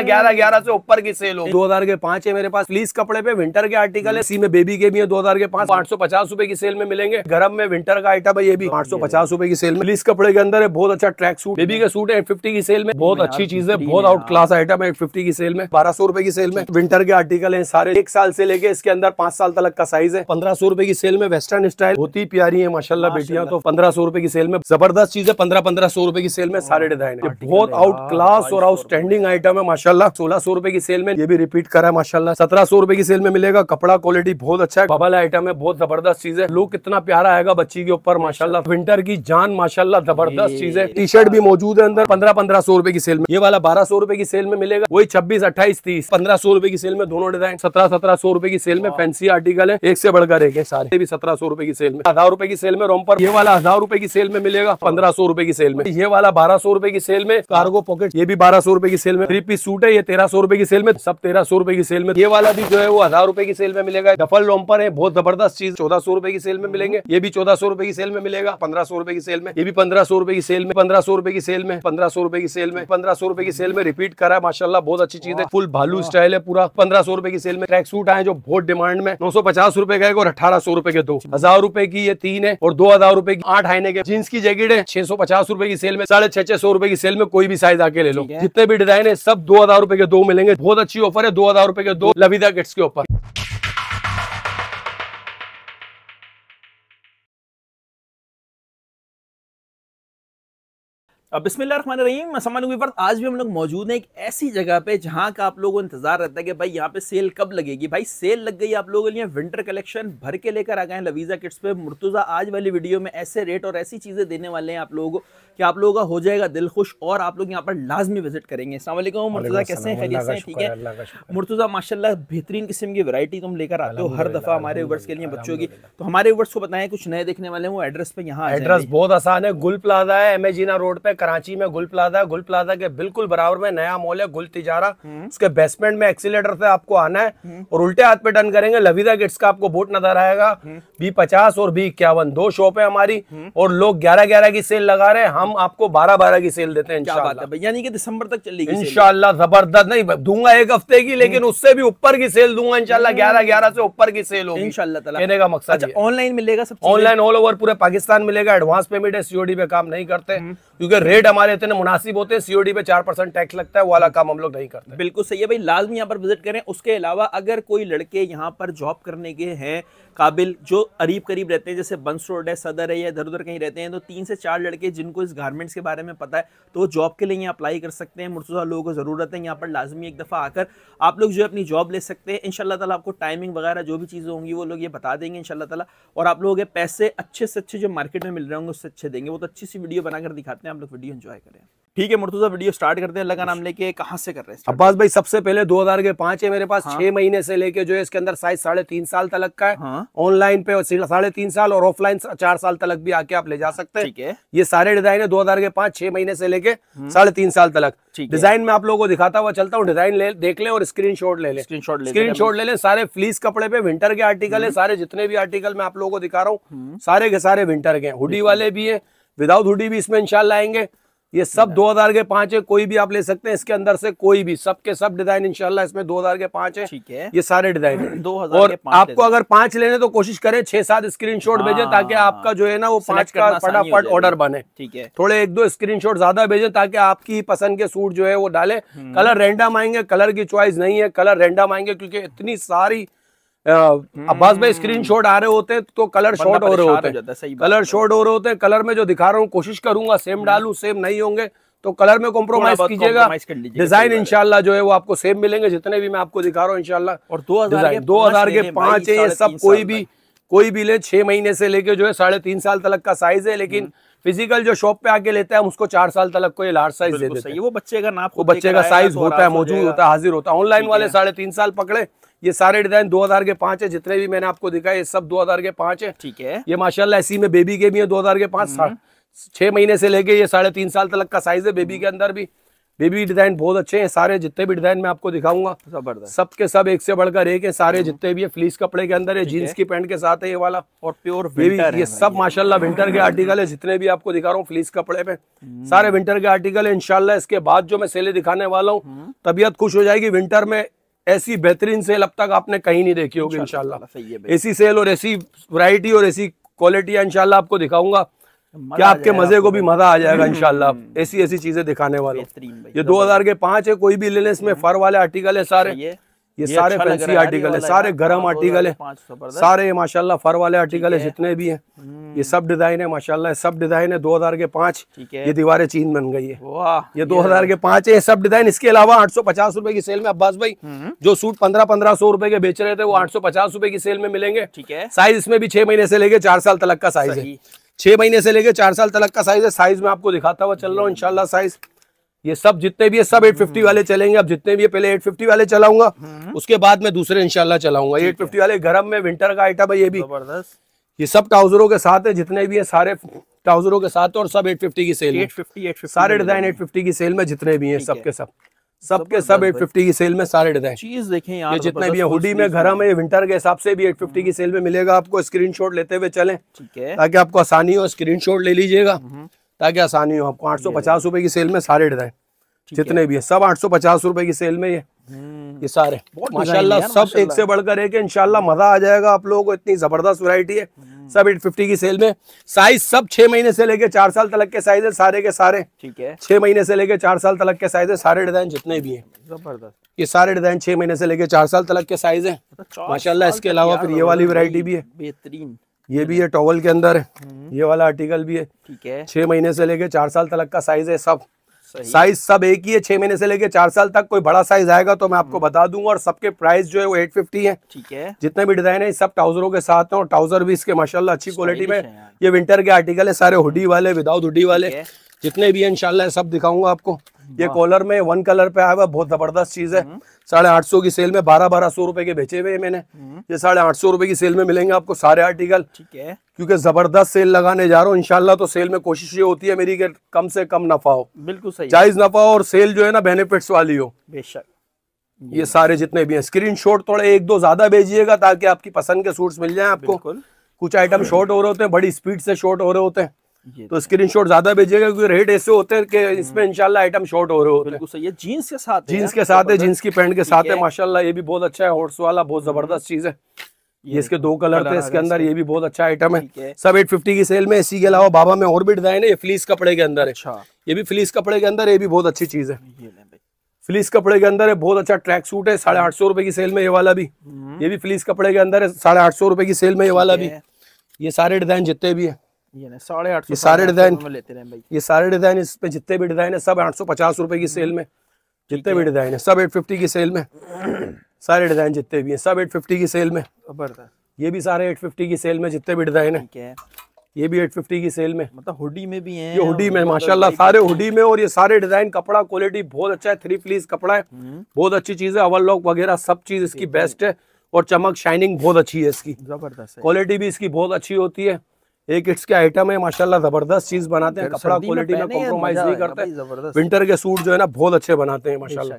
11 से ऊपर की सेल हो। 2000 के 5 है मेरे पास। प्लीज कपड़े पे विंटर के आर्टिकल है, इसी में बेबी के भी है 2000 के 5 850 रुपए की सेल में मिलेंगे। गरम में विंटर का आइटम है, ये भी 850 रुपए की सेल में। प्लीज कपड़े के अंदर है, बहुत अच्छा ट्रैक सूट बेबी के सूट है 850 की सेल में, बहुत अच्छी चीज है, बहुत आउट क्लास आइटम है 850 की सेल में। 1200 रुपए की सेल में विंटर के आर्टिकल है सारे, 1 साल से लेके इसके अंदर 5 साल तक का साइज है। 1500 रुपए की सेल में वेस्टर्न स्टाइल, बहुत ही प्यारी है माशाल्लाह बेटियां, तो 1500 रुपए की सेल में जबरदस्त चीज है। 1500 रुपए की सेल में सारे डिजाइन है, बहुत आउट क्लास और आउटस्टैंडिंग आइटम है माशाल्लाह। 1600 रुपए की सेल में ये भी रिपीट करा है माशाल्लाह। 1700 रुपए की सेल में मिलेगा, कपड़ा क्वालिटी बहुत अच्छा है, बबल आइटम है, बहुत जबरदस्त चीज है। लुक कितना प्यारा आएगा बच्ची के ऊपर माशाल्लाह, विंटर की जान माशाल्लाह, जबरदस्त चीज है। टी शर्ट भी मौजूद है अंदर 1500 रुपए की सेल में। ये वाला 1200 रुपए की सेल में मिलेगा, वही 26, 28, 30 1500 रुपए की सेल में दोनों डिजाइन। 1700 रुपए की सेल में फैंसी आर्टिकल है, एक से बढ़कर एक है सारे, भी 1700 रुपए की सेल में। 1000 रुपए की सेल में रोम्पर, ये वाला 1000 रुपए की सेल में मिलेगा 1500 रुपए की सेल में। ये वाला 1200 रुपए की सेल में कार्गो पॉकेट, ये भी 1200 रुपए की सेल में। 3 पीस सूट है, ये 1300 रुपए की सेल में, सब 1300 रुपए की सेल में। ये वाला भी जो है वो 1000 रुपए की सेल में मिलेगा। डफल रोम्पर है, बहुत जबरदस्त चीज, 1400 रुपए की सेल में मिलेंगे। ये भी 1400 रुपए की सेल में मिलेगा, 1500 रुपए की सेल में। ये भी 1500 रुपए की सेल में, 1500 रुपए की सेल में, 1500 रुपए की सेल में, 1500 रुपए की सेल में रिपीट करा है माशाल्लाह, बहुत अच्छी चीज है। फुल भालू स्टाइल है पूरा। 1500 रुपए की सेल में ट्रैक सूट आए जो बहुत डिमांड में, 950 रुपए का और 1800 रुपए के 2। 1000 रुपए की ये 3 है और 2000 रुपए की 8 आईने के। जींस की जैकेट है 650 रुपए की सेल में, 650 रुपए की सेल में, कोई भी साइज आके ले लो। जितने भी डिजाइन है सब 2000 रुपए के 2 मिलेंगे। बहुत अच्छी ऑफर है, 2000 रुपए के 2 लविदा किड्स के ऊपर। अब बिस्मिल्लाहिर्रहमानिर्रहीम, अस्सलाम वालेकुम। आज भी हम लोग मौजूद हैं एक ऐसी जगह पे जहां का आप लोगों को इंतजार रहता है कि भाई यहाँ पे सेल कब लगेगी। भाई सेल लग गई आप लोगों के लिए, विंटर कलेक्शन भर के लेकर आ गए हैं लवीजा किड्स पे। मुर्तुजा आज वाली वीडियो में ऐसे रेट और ऐसी चीजें देने वाले हैं आप लोगों को कि आप लोगों का हो जाएगा दिल खुश और आप लोग यहाँ पर लाजमी विजिट करेंगे। अस्सलाम वालेकुम मुर्तुजा, कैसे हैं? खैरियत से? ठीक है मुर्तुजा, माशाल्लाह बेहतरीन किस्म की वैरायटी तुम लेकर आते हो हर दफा हमारे व्यूअर्स के लिए, बच्चों की। तो हमारे व्यूअर्स को बताएं, कुछ नए देखने वाले हैं वो एड्रेस पे यहाँ। एड्रेस बहुत आसान है, गुल प्लाजा है, एमेजीना रोड पे कराची में गुल प्लाजा। गुल प्लाजा के बिल्कुल बराबर में नया मॉल है गुल तिजारा, उसके बेसमेंट में एक्सीलेटर से आपको आना है और उल्टे हाथ पे टर्न करेंगे, लविदा किड्स का आपको बोर्ड नजर आएगा। B50 और B51 दो शॉप है हमारी और लोग 11-11 की सेल लगा रहे हैं, हम आपको 12-12 की सेल देते हैं इंशाल्लाह। यानी कि दिसंबर तक चलेगी इंशाल्लाह। जबरदस्त, नहीं दूंगा एक हफ्ते की, लेकिन उससे भी ऊपर की सेल दूंगा इंशाल्लाह। 11-11 से ऊपर की सेल होगी इंशाल्लाह ताला, कहने का मकसद। ऑनलाइन मिलेगा सब, ऑनलाइन ऑल ओवर पूरे पाकिस्तान मिलेगा। एडवांस पेमेंट है, सीओडी पे काम नहीं करते क्योंकि रेट हमारे इतने मुनासिब होते हैं। सीओडी पे 4% टैक्स लगता है, वो वाला काम हम लोग नहीं करते। बिल्कुल सही है भाई, लाजमी यहाँ पर विजिट करें। उसके अलावा अगर कोई लड़के यहाँ पर जॉब करने के हैं काबिल, जो करीब करीब रहते हैं, जैसे बंस रोड है, सदर है या इधर उधर कहीं रहते हैं, तो 3 से 4 लड़के जिनको इस गारमेंट्स के बारे में पता है तो वो जॉब के लिए यहाँ अप्लाई कर सकते हैं। मुर्तुजा लोगों को ज़रूरत है यहाँ पर लाजमी एक दफ़ा आकर आप लोग जो है अपनी जॉब ले सकते हैं इंशाल्लाह ताला। आपको टाइमिंग वगैरह जो भी चीज़ें होंगी वो लोग ये बता देंगे इंशाल्लाह ताला, और आप लोगों के पैसे अच्छे से अच्छे जो मार्केट में मिल रहे होंगे उससे अच्छे देंगे। वो तो अच्छी सी वीडियो बनाकर दिखाते हैं, आप लोग वीडियो एंजॉय करें। ठीक है मुर्तुजा, वीडियो स्टार्ट करते हैं। अल्लाह का नाम लेके कहाँ से कर रहे हैं? अब्बास भाई सबसे पहले 2000 के 5 है मेरे पास। 6 महीने से लेके जो है इसके अंदर साइज 3.5 साल तक का है। ऑनलाइन पे 3.5 साल और ऑफलाइन 4 साल तक भी आके आप ले जा सकते हैं। ठीक है, ये सारे डिजाइन है 2000 के 5, 6 महीने से लेके 3.5 साल तक। डिजाइन में आप लोगों को दिखाता हुआ चलता हूँ, डिजाइन देख ले और स्क्रीनशॉट ले ले। स्क्रीनशॉट ले ले। सारे फ्लीस कपड़े पे विंटर के आर्टिकल है, सारे जितने भी आर्टिकल मैं आप लोगों को दिखा रहा हूँ सारे के सारे विंटर के। हुडी वाले भी है, विदाउट हुडी भी इसमें इंशाल्लाह आएंगे। ये सब 2000 के 5 है, कोई भी आप ले सकते हैं इसके अंदर से, कोई भी, सबके सब डिजाइन इंशाल्लाह इसमें 2000 के 5 है। ठीक है, ये सारे डिजाइन है 2000 और आपको अगर 5 लेने तो कोशिश करें 6-7 स्क्रीनशॉट भेजें ताकि आपका जो है ना वो 5 का फटाफट ऑर्डर बने। ठीक है, थोड़े 1-2 स्क्रीनशॉट ज्यादा भेजें ताकि आपकी पसंद के सूट जो है वो डाले। कलर रैंडम आएंगे, कलर की चॉइस नहीं है, कलर रैंडम आएंगे क्योंकि इतनी सारी अब्बास भाई स्क्रीनशॉट आ रहे होते हैं तो कलर शॉर्ट हो रहे होते हैं, कलर शॉर्ट हो रहे होते हैं। कलर में जो दिखा रहा हूँ कोशिश करूंगा सेम डालूं, सेम नहीं होंगे तो कलर में कॉम्प्रोमाइज कीजिएगा। डिजाइन इंशाल्लाह जो है वो आपको सेम मिलेंगे जितने भी मैं आपको दिखा रहा हूँ इंशाल्लाह। और 2000 के 5 है ये सब, कोई भी ले। 6 महीने से लेके जो है 3.5 साल तक का साइज है, लेकिन फिजिकल जो शॉप पे आके लेते हैं हम उसको 4 साल तक को ये लार्ज साइज दे देते हैं। वो बच्चे का नाप, वो बच्चे का साइज होता है, मौजूद होता है, हाजिर होता है। ऑनलाइन वाले 3.5 साल पकड़े। ये सारे डिजाइन 2000 के 5 है, जितने भी मैंने आपको दिखाए ये सब 2000 के 5 है। ठीक है, ये माशाल्लाह इसी में बेबी के भी है 2000 के 5, 6 महीने से लेके ये 3.5 साल तक का साइज है बेबी के अंदर भी। बेबी डिजाइन बहुत अच्छे हैं सारे, जितने भी डिजाइन मैं आपको दिखाऊंगा जबरदस्त, सबके सब एक से बढ़कर एक है सारे, जितने भी है फ्लीस कपड़े के अंदर है, जीन्स की पैंट के साथ है ये वाला, और प्योर विंटर ये सब माशाल्लाह विंटर के आर्टिकल है, जितने भी आपको दिखा रहा हूँ फ्लीस कपड़े पे सारे विंटर के आर्टिकल है। इंशाल्लाह इसके बाद जो मैं सेलें दिखाने वाला हूँ तबीयत खुश हो जाएगी। विंटर में ऐसी बेहतरीन सेल अब तक आपने कहीं नहीं देखी होगी इंशाल्लाह। ऐसी सेल और ऐसी वैरायटी और ऐसी क्वालिटी इंशाल्लाह आपको दिखाऊंगा क्या आपके मजे को भी मजा आ जाएगा इंशाल्लाह। ऐसी ऐसी चीजें दिखाने वाले। ये 2000 के 5 है, कोई भी ले लें, इसमें फर वाले आर्टिकल है सारे, ये सारे फैंसी आर्टिकल है, सारे गर्म आर्टिकल है, सारे माशाल्लाह फर वाले आर्टिकल है जितने भी हैं। ये सब डिजाइन है माशाल्लाह, सब डिजाइन है 2000 के 5। ये दीवारें चीन बन गई है, ये 2000 के 5 है सब डिजाइन। इसके अलावा 850 रुपए की सेल में अब्बास भाई जो सूट 1500 रुपए के बेच रहे थे वो 850 रुपए की सेल में मिलेंगे। ठीक है, साइज इसमें भी 6 महीने से लेके 4 साल तक का साइज है, 6 महीने से लेके 4 साल तक का साइज है। साइज में आपको दिखाता हुआ चल रहा हूँ इंशाल्लाह साइज। ये सब जितने भी है सब 850 वाले चलेंगे। अब जितने भी है पहले 850 वाले चलाऊंगा, उसके बाद में दूसरे इंशाल्लाह चलाऊंगा। 850 वाले गरम में विंटर का आइटम है, ये भी जबरदस्त। ये सब ट्राउजरों के साथ है, जितने भी है सारे ट्राउजरों के साथ है और सब 850 की सेल में। 850 सारे डिजाइन 850 की सेल में जितने भी है सबके सब 850 की सेल में सारे डिजाइन। चीज देखें यार, ये जितने भी है हुडी में गरम है, विंटर के हिसाब से भी 850 की सेल में मिलेगा आपको। स्क्रीनशॉट लेते हुए चलें ताकि आपको आसानी हो, स्क्रीनशॉट ले लीजिएगा ताकि आसानी हो आपको। 850 रुपए की सेल में सारे डिजाइन जितने भी है सब 850 रुपए की सेल में ये सारे माशाल्लाह सब एक से बढ़कर एक है। इंशाल्लाह मजा आ जाएगा आप लोगों को, इतनी जबरदस्त वैरायटी है। सब 850 की सेल में। साइज सब 6 महीने से लेके 4 साल तक के साइज है सारे के सारे। ठीक है, 6 महीने से लेके 4 साल तक के साइज है सारे डिजाइन जितने भी हैं। जबरदस्त, ये सारे डिजाइन 6 महीने से लेके 4 साल तक के साइज है माशाल्लाह। इसके अलावा फिर ये वाली वैरायटी भी है, बेहतरीन। ये भी है टॉवल के अंदर है, ये वाला आर्टिकल भी है। ठीक है, 6 महीने से लेके 4 साल तक का साइज है। सब साइज सब एक ही है, 6 महीने से लेके 4 साल तक। कोई बड़ा साइज आएगा तो मैं आपको बता दूंगा। और सबके प्राइस जो है वो 850 है। ठीक है, जितने भी डिजाइन है सब ट्राउजरों के साथ हैं और ट्राउजर भी इसके माशाल्लाह अच्छी क्वालिटी में। ये विंटर के आर्टिकल है सारे, हुडी वाले विदाउट हुडी वाले जितने भी है इंशाल्लाह सब दिखाऊंगा आपको। ये कॉलर में 1 कलर पे आया हुआ, बहुत जबरदस्त चीज है। 850 की सेल में 1200 रुपए के बेचे हुए मैंने। ये 850 रुपए की सेल में मिलेंगे आपको सारे आर्टिकल। ठीक है, क्योंकि जबरदस्त सेल लगाने जा रहा हूँ इंशाल्लाह। तो सेल में कोशिश ये होती है मेरी कि कम से कम नफा हो, बिल्कुल सही, जायज नफा हो और सेल जो है ना बेनिफिट्स वाली हो बेशक। ये सारे जितने भी हैं स्क्रीनशॉट थोड़े 1-2 ज्यादा भेजिएगा ताकि आपकी पसंद के सूट्स मिल जाए आपको। कुछ आइटम शॉर्ट हो रहे होते हैं, बड़ी स्पीड से शॉर्ट हो रहे होते हैं, तो स्क्रीनशॉट ज्यादा भेजिएगा क्योंकि रेट ऐसे होते हैं कि इसमें इंशाल्लाह आइटम शॉर्ट हो रहे होते हैं। बिल्कुल सही है, जीन्स के साथ है, जीन्स के साथ है, जीन्स की पैंट के साथ है माशाल्लाह। ये भी बहुत अच्छा है, हॉर्स वाला बहुत जबरदस्त चीज है। ये इसके 2 कलर थे इसके अंदर, ये भी बहुत अच्छा आइटम है। सब 850 की सेल में। इसी के अलावा बाबा में और भी डिजाइन है, ये फ्लीस कपड़े के अंदर है। ये भी फ्लीस कपड़े के अंदर, ये भी बहुत अच्छी चीज है। फ्लीस कपड़े के अंदर है, बहुत अच्छा ट्रैक सूट है। 850 रुपए की सेल में ये वाला भी। ये भी फ्लीस कपड़े के अंदर है, 850 रुपए की सेल में ये वाला भी। ये सारे डिजाइन जितने भी है, ये 850 ये सारे डिजाइन लेते हैं भाई। ये सारे डिजाइन इसमें जितने भी डिजाइन है सब 850 रुपए की सेल में। जितने भी डिजाइन है सब 850 की सेल में। सारे डिजाइन जितने भी हैं सब 850 की सेल में। ये भी सारे 850 की सेल में जितने भी डिजाइन है। ये भी 850 की सेल में, मतलब हुडी में भी है। ये हुडी में माशाल्लाह सारे हुडी में। और ये सारे डिजाइन, कपड़ा क्वालिटी बहुत अच्छा है, 3 पीस कपड़ा है, बहुत अच्छी चीज है। ओवरलॉक वगैरह सब चीज इसकी बेस्ट है और चमक शाइनिंग बहुत अच्छी है इसकी, जबरदस्त। क्वालिटी भी इसकी बहुत अच्छी होती है। एक इट्स के आइटम है माशाल्लाह, जबरदस्त चीज बनाते हैं। कपड़ा क्वालिटी में कॉम्प्रोमाइज नहीं करते। विंटर के सूट जो है ना बहुत अच्छे बनाते हैं माशाल्लाह।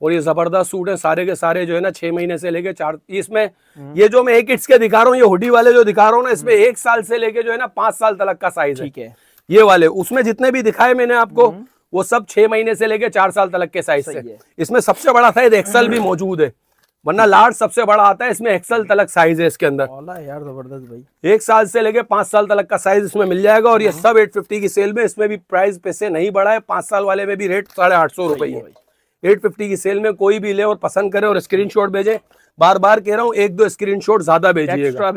और ये जबरदस्त सूट है सारे के सारे जो है ना 6 महीने से लेके 4। इसमें ये जो मैं एक इट्स के दिखा रहा हूँ, ये हुडी वाले जो दिखा रहा हूँ ना, इसमें 1 साल से लेके जो है ना 5 साल तक का साइज है। ये वाले उसमें जितने भी दिखाए मैंने आपको वो सब 6 महीने से लेके 4 साल तक के साइज से। इसमें सबसे बड़ा साइज एक्सल भी मौजूद है, वरना लार्ज सबसे बड़ा आता है। इसमें एक्सल तलक साइज है इसके अंदर यार, जबरदस्त भाई। 1 साल से लेके 5 साल तक का साइज इसमें मिल जाएगा। और ये सब 850 की सेल में। इसमें भी प्राइस पैसे नहीं बढ़ा है, 5 साल वाले में भी रेट 850 रुपए है। 850 की सेल में कोई भी ले और पसंद करे और स्क्रीनशॉट भेजे। बार बार कह रहा हूँ 1-2 स्क्रीनशॉट ज्यादा भेजिएगा,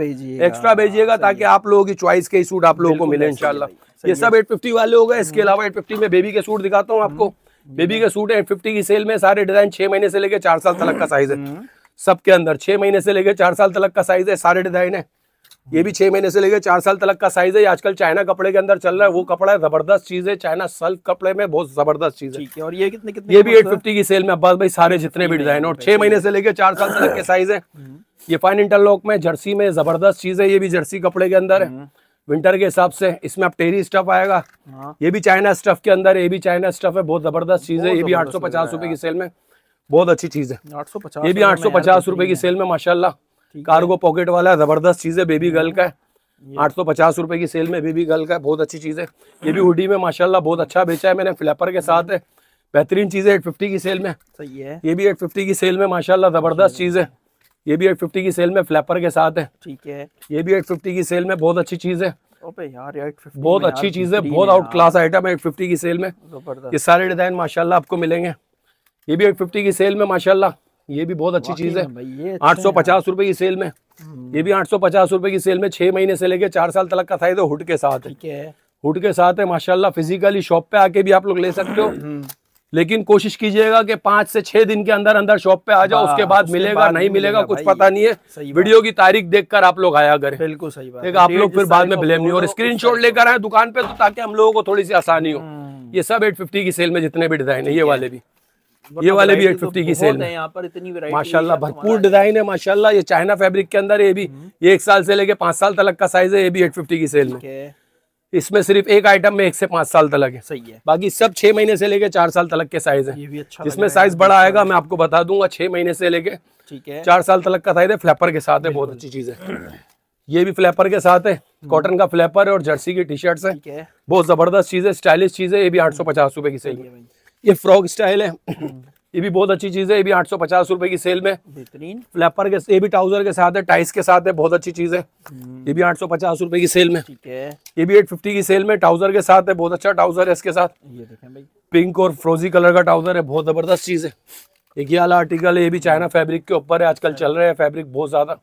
एक्स्ट्रा भेजिएगा ताकि आप लोगों की चॉइस के सूट आप लोगों को मिले इंशाल्लाह। ये सब 850 वाले हो गए। इसके अलावा 850 में बेबी के सूट दिखाता हूँ आपको। बेबी के सूट 850 की सेल में। सारे डिजाइन 6 महीने से लेके 4 साल तक का साइज है सबके अंदर। 6 महीने से लेके 4 साल तक का साइज है, सारे डिजाइन है। ये भी 6 महीने से लेके 4 साल तक का साइज है। आजकल चाइना कपड़े के अंदर चल रहा है, वो कपड़ा है, जबरदस्त चीज है। चाइना सल्क कपड़े में बहुत जबरदस्त चीज है। और ये कितने ये भी 850 की सेल में अब्बास भाई, सारे जितने भी डिजाइन। और 6 महीने से लेके 4 साल तक के साइज है। ये फाइन इंटरलॉक में जर्सी में जबरदस्त चीज है। ये भी जर्सी कपड़े के अंदर है। विंटर के हिसाब से। इसमें अब टेरी स्टफ आएगा, ये भी चाइना स्टफ के अंदर, ये भी चाइना स्टफ है, बहुत जबरदस्त चीज है। ये भी 850 रुपए की सेल में, बहुत अच्छी चीज है। 850, ये भी 850 रुपए की सेल में माशाल्लाह, कार्गो पॉकेट वाला है, जबरदस्त चीज है, बेबी गर्ल का है। 850 रुपए की सेल में बेबी गर्ल का है, बहुत अच्छी चीज है। ये भी हुडी में माशाल्लाह बहुत अच्छा बेचा है मैंने, फ्लैपर के साथ है, बेहतरीन चीज है। 850 की सेल में, सही है। ये भी 850 की सेल में माशाल्लाह जबरदस्त चीज है। ये भी 850 की सेल में फ्लैपर के साथ है, ठीक है। ये भी 850 की सेल में, बहुत अच्छी चीज है यार, 850 बहुत अच्छी चीज है, बहुत आउट क्लास आइटम है 850 की सेल में। ये सारे डिजाइन माशाल्लाह आपको मिलेंगे। ये भी 850 की सेल में माशाल्लाह, ये भी बहुत अच्छी चीज है। 850 रुपए की सेल में, ये भी 850 रुपए की सेल में, 6 महीने से लेके 4 साल तक का साइज है, हुड के साथ है, हुड के साथ है माशाल्लाह। फिजिकली शॉप पे आके भी आप लोग ले सकते हो, लेकिन कोशिश कीजिएगा कि 5 से 6 दिन के अंदर अंदर शॉप पे आ जाओ, उसके बाद मिलेगा नहीं मिलेगा कुछ पता नहीं है। वीडियो की तारीख देखकर आप लोग आया करें, बिल्कुल सही बात है। आप लोग फिर बाद में ब्लेम नहीं, और स्क्रीनशॉट लेकर आए दुकान पे, तो ताकि हम लोगों को थोड़ी सी आसानी हो। ये सब 850 की सेल में जितने भी डिजाइन है, ये वाले भी, ये वाले भी 850 की सेल में। यहाँ पर इतनी माशाल्लाह भरपूर डिजाइन है माशाल्लाह। ये चाइना फैब्रिक के अंदर, ये भी, ये 1 साल से लेके 5 साल तक का साइज है, ये भी 850 की सेल में। इसमें सिर्फ एक आइटम में 1 से 5 साल तक है, सही है। बाकी सब 6 महीने से लेके 4 साल तक के साइज है। ये भी अच्छा, जिसमें साइज बड़ा आएगा मैं आपको बता दूंगा, 6 महीने से लेके, ठीक है, 4 साल तक का साइज है। फ्लैपर के साथ है, बहुत अच्छी चीज है। ये भी फ्लैपर के साथ है, कॉटन का फ्लैपर है और जर्सी की टी शर्ट्स है, बहुत जबरदस्त चीज है, स्टाइलिश चीज है। ये भी 850 रुपए की सेल में। ये फ्रॉक स्टाइल है, ये भी बहुत अच्छी चीज है, ये भी 850 रुपए की सेल में, बेहतरीन फ्लैपर के, ये भी ट्राउजर के साथ है, टाइस के साथ है, बहुत अच्छी चीज है। ये भी 850 रुपए की सेल में, ठीक है। ये भी 850 की सेल में, ट्राउजर के साथ है, बहुत अच्छा ट्राउजर है इसके साथ। ये देखें भाई, पिंक और फ्रोजी कलर का ट्राउजर है, बहुत जबरदस्त चीज है। एक ये वाला आर्टिकल है, ये भी चाइना फैब्रिक के ऊपर है, आजकल चल रहे हैं फैब्रिक बहुत ज्यादा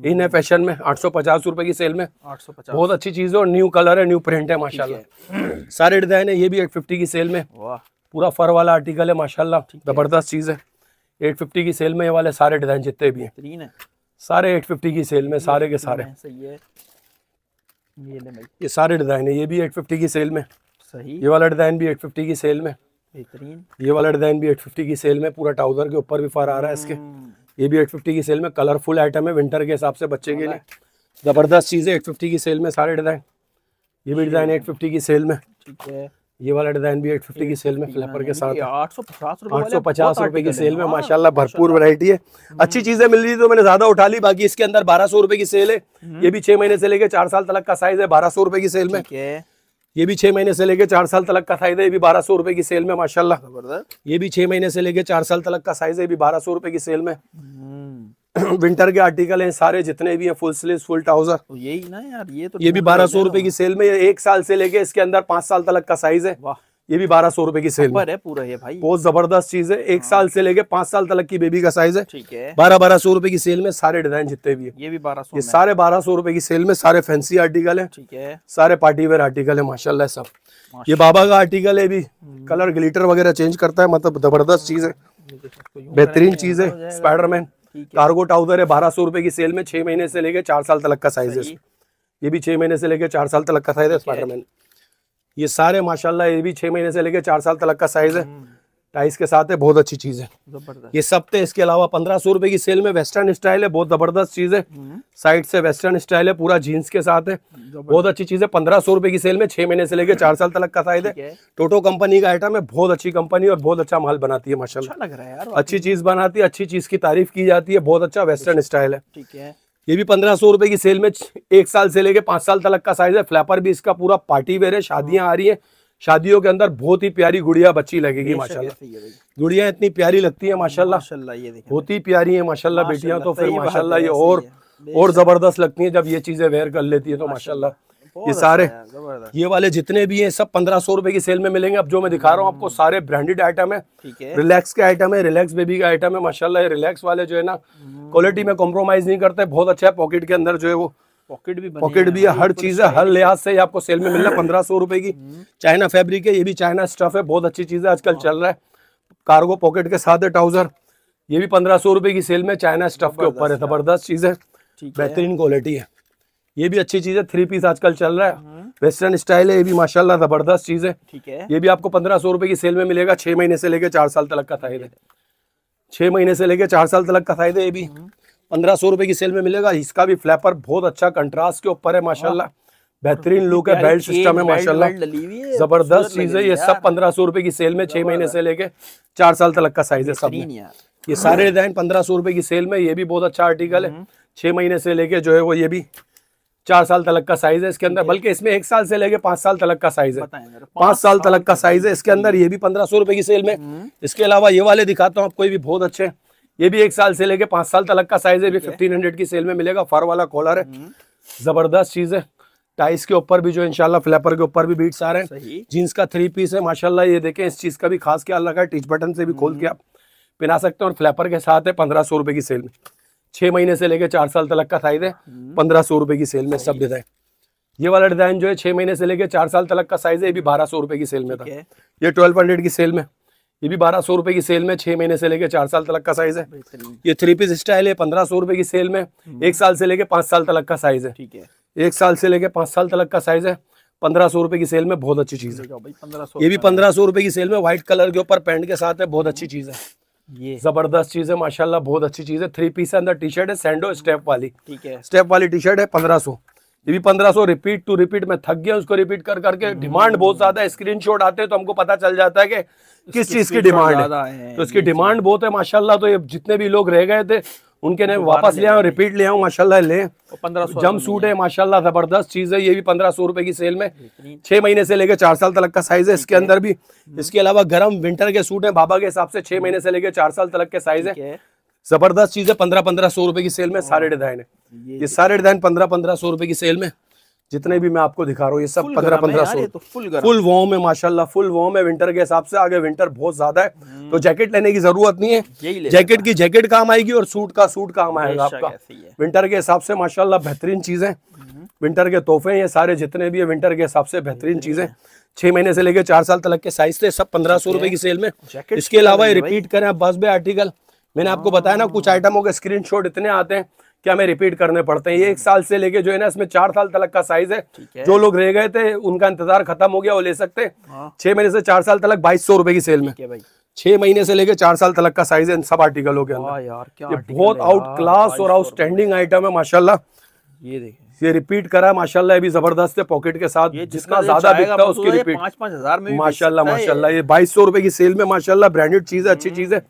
इन है फैशन में। 850 रुपए की सेल में, 850, बहुत अच्छी चीज है, और न्यू कलर है, न्यू प्रिंट है माशाल्लाह। सारे डिजाइन है, ये भी 850 की सेल में, पूरा फर वाला आर्टिकल है माशाल्लाह, जबरदस्त चीज है। 850 की सेल में ये वाले सारे डिजाइन जितने भी हैं, सारे 850 की सेल में, सारे के सारे, सही है। ये सारे डिजाइन है, ये भी 850 की सेल में, सही। ये वाला डिजाइन भी 850 की सेल में, बेहतरीन। ये वाला डिजाइन भी 850 की सेल में, पूरा ट्राउजर के ऊपर भी फर आ रहा है इसके। ये भी 850 की सेल में, कलरफुल आइटम है विंटर के हिसाब से, बच्चे के लिए जबरदस्त चीज है। 850 की सेल में सारे डिजाइन, ये भी डिजाइन 850 की सेल में, ठीक है। ये वाला डिजाइन भी 850 की सेल में, फ्लैपर के साथ 850 रुपए की सेल में माशाल्लाह, भरपूर वैरायटी है, अच्छी चीजें मिल रही तो मैंने ज्यादा उठा ली। बाकी इसके अंदर 1200 रुपए की सेल है, ये भी 6 महीने से लेके 4 साल तक का साइज है, 1200 रुपए की सेल में। ये भी 6 महीने से लेके 4 साल तक का साइज है, ये भी 1200 रुपए की सेल में माशाल्लाह। ये भी 6 महीने से लेके 4 साल तक का साइज है, ये भी 1200 रुपए की सेल में। विंटर के आर्टिकल हैं सारे जितने भी हैं, फुल स्लीव फुल ट्राउजर, यही ना यार, ये भी 1200 रुपए की सेल में। 1 साल से लेके इसके अंदर 5 साल तक का साइज है, ये भी 1200 रुपए की सेल में है पूरा। ये भाई बहुत जबरदस्त चीज है, 1 साल से लेके 5 साल तक की बेबी का साइज है, ठीक है। 1200 रुपए की सेल में सारे डिजाइन जितने भी है, ये भी 1200, ये सारे 1200 रुपए की सेल में, सारे फैंसी आर्टिकल है, ठीक है, सारे पार्टी वेयर आर्टिकल है माशाल्लाह सब। ये बाबा का आर्टिकल है, भी कलर ग्लिटर वगैरह चेंज करता है, मतलब जबरदस्त चीज है, बेहतरीन चीज है। स्पाइडरमैन कार्गो ट्राउजर है, 1200 रुपए की सेल में, 6 महीने से लेके 4 साल तक का साइज है। ये भी 6 महीने से लेके 4 साल तक का साइज है स्पाइडरमैन। ये सारे माशाल्लाह, ये भी 6 महीने से लेके 4 साल तक का साइज है, टाइस के साथ है, बहुत अच्छी चीज है। ये सब थे। इसके अलावा 1500 रुपए की सेल में वेस्टर्न स्टाइल है, बहुत जबरदस्त चीज है, साइड से वेस्टर्न स्टाइल है, पूरा जीन्स के साथ है, बहुत अच्छी चीज है। 1500 रुपए की सेल में, 6 महीने से लेके 4 साल तक का साइज है। टोटो कंपनी का आइटम है, बहुत अच्छी कंपनी और बहुत अच्छा माल बनाती है माशाल्लाह, लग रहा है यार, अच्छी चीज बनाती है, अच्छी चीज की तारीफ की जाती है, बहुत अच्छा वेस्टर्न स्टाइल है, ठीक है। ये भी 1500 रुपए की सेल में, 1 साल से लेके 5 साल तक का साइज है। फ्लैपर भी इसका पूरा पार्टी वेयर है, शादियां आ रही है, शादियों के अंदर बहुत ही प्यारी गुड़िया बच्ची लगेगी माशाल्लाह। गुड़िया इतनी प्यारी लगती है माशाल्लाह, ये बहुत ही प्यारी है माशाल्लाह बेटियां, तो फिर माशाल्लाह ये और जबरदस्त लगती हैं जब ये चीजें वेयर कर लेती है तो माशाल्लाह। ये सारे ये वाले जितने भी हैं सब 1500 रुपए की सेल में मिलेंगे। अब जो मैं दिखा रहा हूँ आपको सारे ब्रांडेड आइटम है, रिलैक्स के आइटम है, रिलैक्स बेबी का आइटम है माशाल्लाह। ये रिलैक्स वाले जो है ना, क्वालिटी में कॉम्प्रोमाइज नहीं करते, बहुत अच्छा है। पॉकेट के अंदर जो है वो पॉकेट भी है, हर चीज है, हर लिहाज से आपको सेल में मिल रहा है 1500 रुपए की। चाइना फैब्रिक है, ये भी चाइना स्टफ है, बहुत अच्छी चीज है, आजकल चल रहा है। कार्गो पॉकेट के साथ है ट्राउजर, ये भी 1500 रुपए की सेल में, चाइना स्टफ के ऊपर है, जबरदस्त चीज है, बेहतरीन क्वालिटी है। ये भी अच्छी चीज है, 3 पीस आजकल चल रहा है, वेस्टर्न स्टाइल है, ये भी माशाल्लाह जबरदस्त चीज है, ठीक है। ये भी आपको 1500 रुपए की सेल में मिलेगा, 6 महीने से लेकर 4 साल तक का साइज है, 6 महीने से लेकर 4 साल तक का साइज है। ये भी 1500 रुपए की सेल में मिलेगा। इसका भी फ्लैपर बहुत अच्छा कंट्रास्ट के ऊपर है माशाल्लाह, बेहतरीन लुक है, बेल्ट सिस्टम है माशाल्लाह, जबरदस्त चीज है। ये सब 1500 रुपए की सेल में, 6 महीने से लेके 4 साल तक का साइज है सब में। ये सारे डिजाइन 1500 रुपए की सेल में। ये भी बहुत अच्छा आर्टिकल है, 6 महीने से लेके जो है वो ये भी 4 साल तक का साइज है इसके अंदर, बल्कि इसमें 1 साल से लेके 5 साल तक का साइज है, 5 साल तक का साइज है इसके अंदर। ये भी 1500 रुपए की सेल में। इसके अलावा ये वाले दिखाता हूँ आपको, ये भी बहुत अच्छे, ये भी 1 साल से लेके 5 साल तक का साइज है, भी 1500 की सेल में मिलेगा। फर वाला कॉलर है, जबरदस्त चीज है। टाइस के ऊपर भी जो इंशाल्लाह फ्लैपर के ऊपर भी बीट्स आ रहे हैं। जीन्स का 3 पीस है माशाल्लाह। ये देखें, इस चीज का भी खास ख्याल रखा है, टिच बटन से भी खोल के आप पहना सकते हैं, और फ्लैपर के साथ है 1500 रुपए की सेल में। 6 महीने से लेके 4 साल तक का साइज है, 1500 रुपए की सेल में सब डिजाइन। ये वाला डिजाइन जो है 6 महीने से लेके 4 साल तक का साइज है, ये भी 1200 रुपए की सेल में था। ये 1200 की सेल में, ये भी 1200 रुपए की सेल में, 6 महीने से लेके 4 साल तक का साइज है। ये 3 पीस स्टाइल है, 1500 रुपए की सेल में, 1 साल से लेके 5 साल तक का साइज है। ठीक है, 1 साल से लेके 5 साल तक का साइज है, 1500 रुपए की सेल में, बहुत अच्छी चीज है। ये भी 1500 रुपए की सेल में, व्हाइट कलर के ऊपर पैंट के साथ है, बहुत अच्छी चीज है। ये जबरदस्त चीज है माशाल्लाह, बहुत अच्छी चीज है। 3 पीस है, अंदर टी शर्ट है सैंडो स्टेप वाली। ठीक है, स्टेप वाली टी शर्ट है 1500। ये भी 1500। रिपीट टू रिपीट में थक गया उसको रिपीट कर करके, डिमांड बहुत ज्यादा है। स्क्रीनशॉट आते हैं तो हमको पता चल जाता है कि किस चीज की डिमांड है, तो इसकी डिमांड बहुत है माशाल्लाह। तो ये जितने भी लोग रह गए थे उनके ने वापस ले आए, रिपीट ले आऊँ माशाल्लाह। ले 1500 सूट है माशाल्लाह, जबरदस्त चीज है। ये भी 1500 रुपए की सेल में, 6 महीने से लेकर 4 साल तक का साइज है इसके अंदर भी। इसके अलावा गर्म विंटर के सूट है बाबा के हिसाब से, 6 महीने से लेकर 4 साल तक के साइज है, जबरदस्त चीज है। 1500 रुपए की सेल में सारे डिजाइन है। ये सारे डिजाइन 1500 रुपए की सेल में, जितने भी मैं आपको दिखा रहा हूँ ये सब 1500। तो फुल वॉर्म है माशाल्लाह, फुल वॉर्म है विंटर के हिसाब से। आगे विंटर बहुत ज्यादा है तो जैकेट लेने की जरूरत नहीं है, जैकेट की जैकेट काम आएगी और सूट का सूट काम आएगा आपका। विंटर के हिसाब से माशाल्लाह बेहतरीन चीजें, विंटर के तोहफे ये सारे जितने भी है विंटर के हिसाब से बेहतरीन चीजें। 6 महीने से लेकर 4 साल तक के साइज थे, सब 1500 रुपए की सेल में। इसके अलावा रिपीट करें बस बे आर्टिकल, मैंने आपको बताया ना कुछ आइटमों के स्क्रीनशॉट इतने आते हैं क्या हमें रिपीट करने पड़ते हैं। ये 1 साल से लेके जो है ना, इसमें 4 साल तक का साइज है। जो लोग रह गए थे उनका इंतजार खत्म हो गया, वो ले सकते हैं। 6 महीने से 4 साल तक 2200 रुपए की सेल में। 6 महीने से लेके 4 साल तक का साइज है इन सब आर्टिकलों के अंदर। ये बहुत आउट क्लास और आउटस्टैंडिंग आइटम है माशाल्लाह। ये देखिए, ये रिपीट करा माशाल्लाह, ये भी जबरदस्त है पॉकेट के साथ। जितना ज्यादा बिकता है उसकी रिपीट 5-5 हजार में माशाल्लाह माशाल्लाह। ये 2200 रुपए की सेल में माशाल्लाह, ब्रांडेड चीज है, अच्छी चीज है।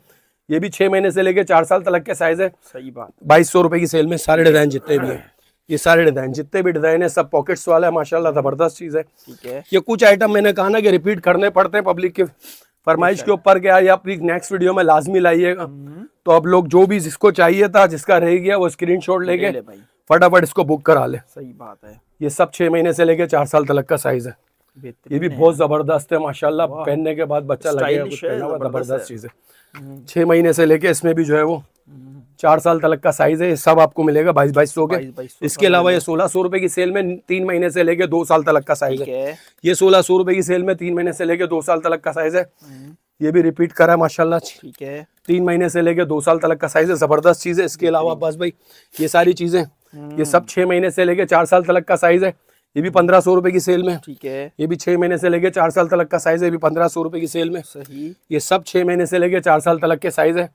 ये भी 6 महीने से लेके 4 साल तक के साइज है। सही बात, 2200 रुपए की सेल में। सारे डिजाइन जितने भी है, ये सारे डिजाइन जितने भी डिजाइन है सब पॉकेट्स वाला है माशाल्लाह, जबरदस्त चीज है। ठीक है, ये कुछ आइटम मैंने कहा ना कि रिपीट करने पड़ते हैं पब्लिक के फरमाइश के ऊपर, क्या आप नेक्स्ट वीडियो में लाजमी लाइएगा। तो अब लोग जो भी जिसको चाहिए था, जिसका रह गया वो स्क्रीनशॉट लेके फटाफट इसको बुक करा ले। सही बात है। ये सब 6 महीने से लेके 4 साल तक का साइज है। ये भी बहुत जबरदस्त है माशाल्लाह, पहनने के बाद बच्चा लगेगा कुछ पहना हुआ, जबरदस्त चीज है। 6 महीने से लेके इसमें भी जो है वो 4 साल तक का साइज है। ये सब आपको मिलेगा 2200 के। इसके अलावा ये 1600 रुपए की सेल में 3 महीने से लेके 2 साल तक का साइज है। ये 1600 रुपए की सेल में 3 महीने से लेके 2 साल तक का साइज है। ये भी रिपीट करा है माशाल्लाह। ठीक है, 3 महीने से लेके 2 साल तक का साइज है, जबरदस्त चीज है। इसके अलावा बस भाई ये सारी चीजें, ये सब 6 महीने से लेके 4 साल तक का साइज है। ये भी 1500 रुपए की सेल में। ठीक है, ये भी 6 महीने से लेके 4 साल तक का साइज है, ये भी 1500 रुपए की सेल में। सही, ये सब 6 महीने से लेके 4 साल तक के साइज है,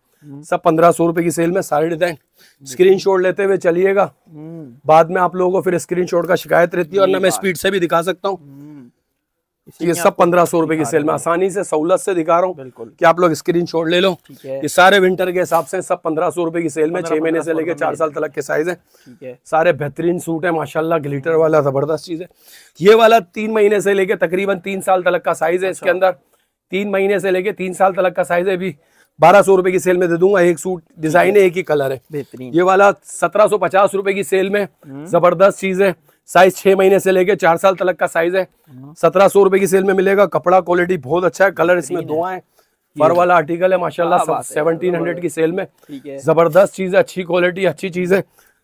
सब 1500 रुपए की सेल में। सारे डिजाइन स्क्रीनशॉट लेते हुए चलिएगा, बाद में आप लोगों को फिर स्क्रीनशॉट का शिकायत रहती है, और ना मैं स्पीड से भी दिखा सकता हूँ। ये सब 1500 रुपए की सेल में, आसानी से सहूलत से दिखा रहा हूँ कि आप लोग स्क्रीनशॉट ले लो। ये सारे विंटर के हिसाब से सब 1500 रुपए की सेल में, 6 महीने से लेके 4 साल तक के साइज है। सारे बेहतरीन सूट है माशाल्लाह, ग्लिटर वाला जबरदस्त चीज है। ये वाला 3 महीने से लेके तकरीबन 3 साल तक का साइज है इसके अंदर। 3 महीने से लेके 3 साल तक का साइज है, भी 1200 रुपए की सेल में दे दूंगा। एक सूट डिजाइन है, एक ही कलर है। ये वाला 1750 रुपए की सेल में, जबरदस्त चीज है। साइज 6 महीने से लेके 4 साल तक का साइज है, 1700 रुपए की सेल में मिलेगा। कपड़ा क्वालिटी बहुत अच्छा है, कलर इसमें 2 है। फर वाला आर्टिकल है माशाल्लाह, 1700 की सेल में, जबरदस्त चीज है, अच्छी क्वालिटी, अच्छी चीज है।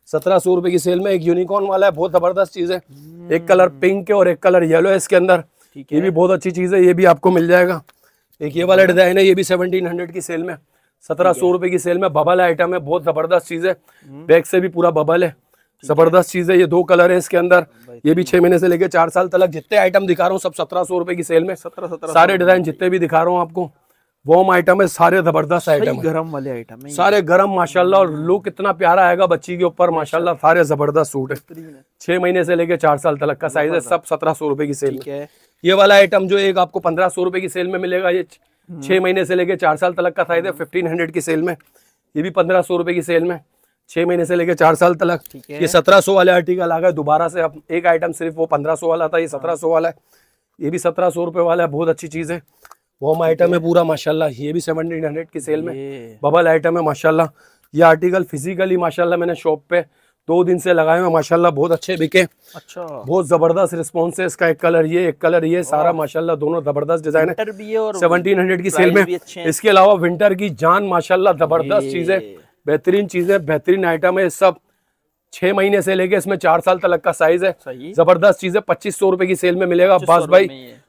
1700 रुपए की सेल में। एक यूनिकॉर्न वाला है, बहुत जबरदस्त चीज है। एक कलर पिंक है और एक कलर येलो है इसके अंदर। ये भी बहुत अच्छी चीज है, ये भी आपको मिल जाएगा। एक ये वाला डिजाइन है, ये भी 1700 की सेल में, 1700 रुपए की सेल में। बबल आइटम है, बहुत जबरदस्त चीज है, बैक से भी पूरा बबल है, जबरदस्त चीज है। ये 2 कलर है इसके अंदर। ये भी 6 महीने से लेके 4 साल तक, जितने आइटम दिखा रहा हूँ सब 1700 रुपए की सेल में। सारे डिजाइन जितने भी दिखा रहा हूँ आपको वार्म आइटम है, सारे जबरदस्त आइटम है, गरम वाले आइटम है, सारे गरम माशाल्लाह। और लुक इतना प्यारा आएगा बच्ची के ऊपर माशाल्लाह, सारे जबरदस्त सूट है। 6 महीने से लेके 4 साल तक का साइज है, सब 1700 रुपए की सेल में। ये वाला आइटम जो एक आपको 1500 रुपए की सेल में मिलेगा, ये 6 महीने से लेके 4 साल तक का साइज है, 1500 की सेल में। ये भी 1500 रुपए की सेल में, 6 महीने से लेके 4 साल तक। ये 1700 वाले आर्टिकल आ गए दोबारा से। अब एक आइटम सिर्फ वो 1500 वाला था, ये 1700 वाला है, ये भी 1700 रुपए वाला है, बहुत अच्छी चीज है। वो आइटम है पूरा माशाल्लाह, ये भी 1700 की सेल में, बबल आइटम है माशाल्लाह। ये आर्टिकल फिजिकली माशाल्लाह मैंने शॉप पे 2 दिन से लगाए हुए माशाल्लाह, बहुत अच्छे बिके। अच्छा, बहुत जबरदस्त रिस्पॉन्स है इसका। एक कलर ये, एक कलर ये, सारा माशाल्लाह दोनों जबरदस्त डिजाइन है। 1700 की सेल में। इसके अलावा विंटर की जान माशाल्लाह जबरदस्त चीज है, बेहतरीन चीज है, बेहतरीन आइटम है। सब 6 महीने से लेके इसमें 4 साल तक का साइज है, जबरदस्त चीज है। 2500 रुपए की सेल में मिलेगा बस भाई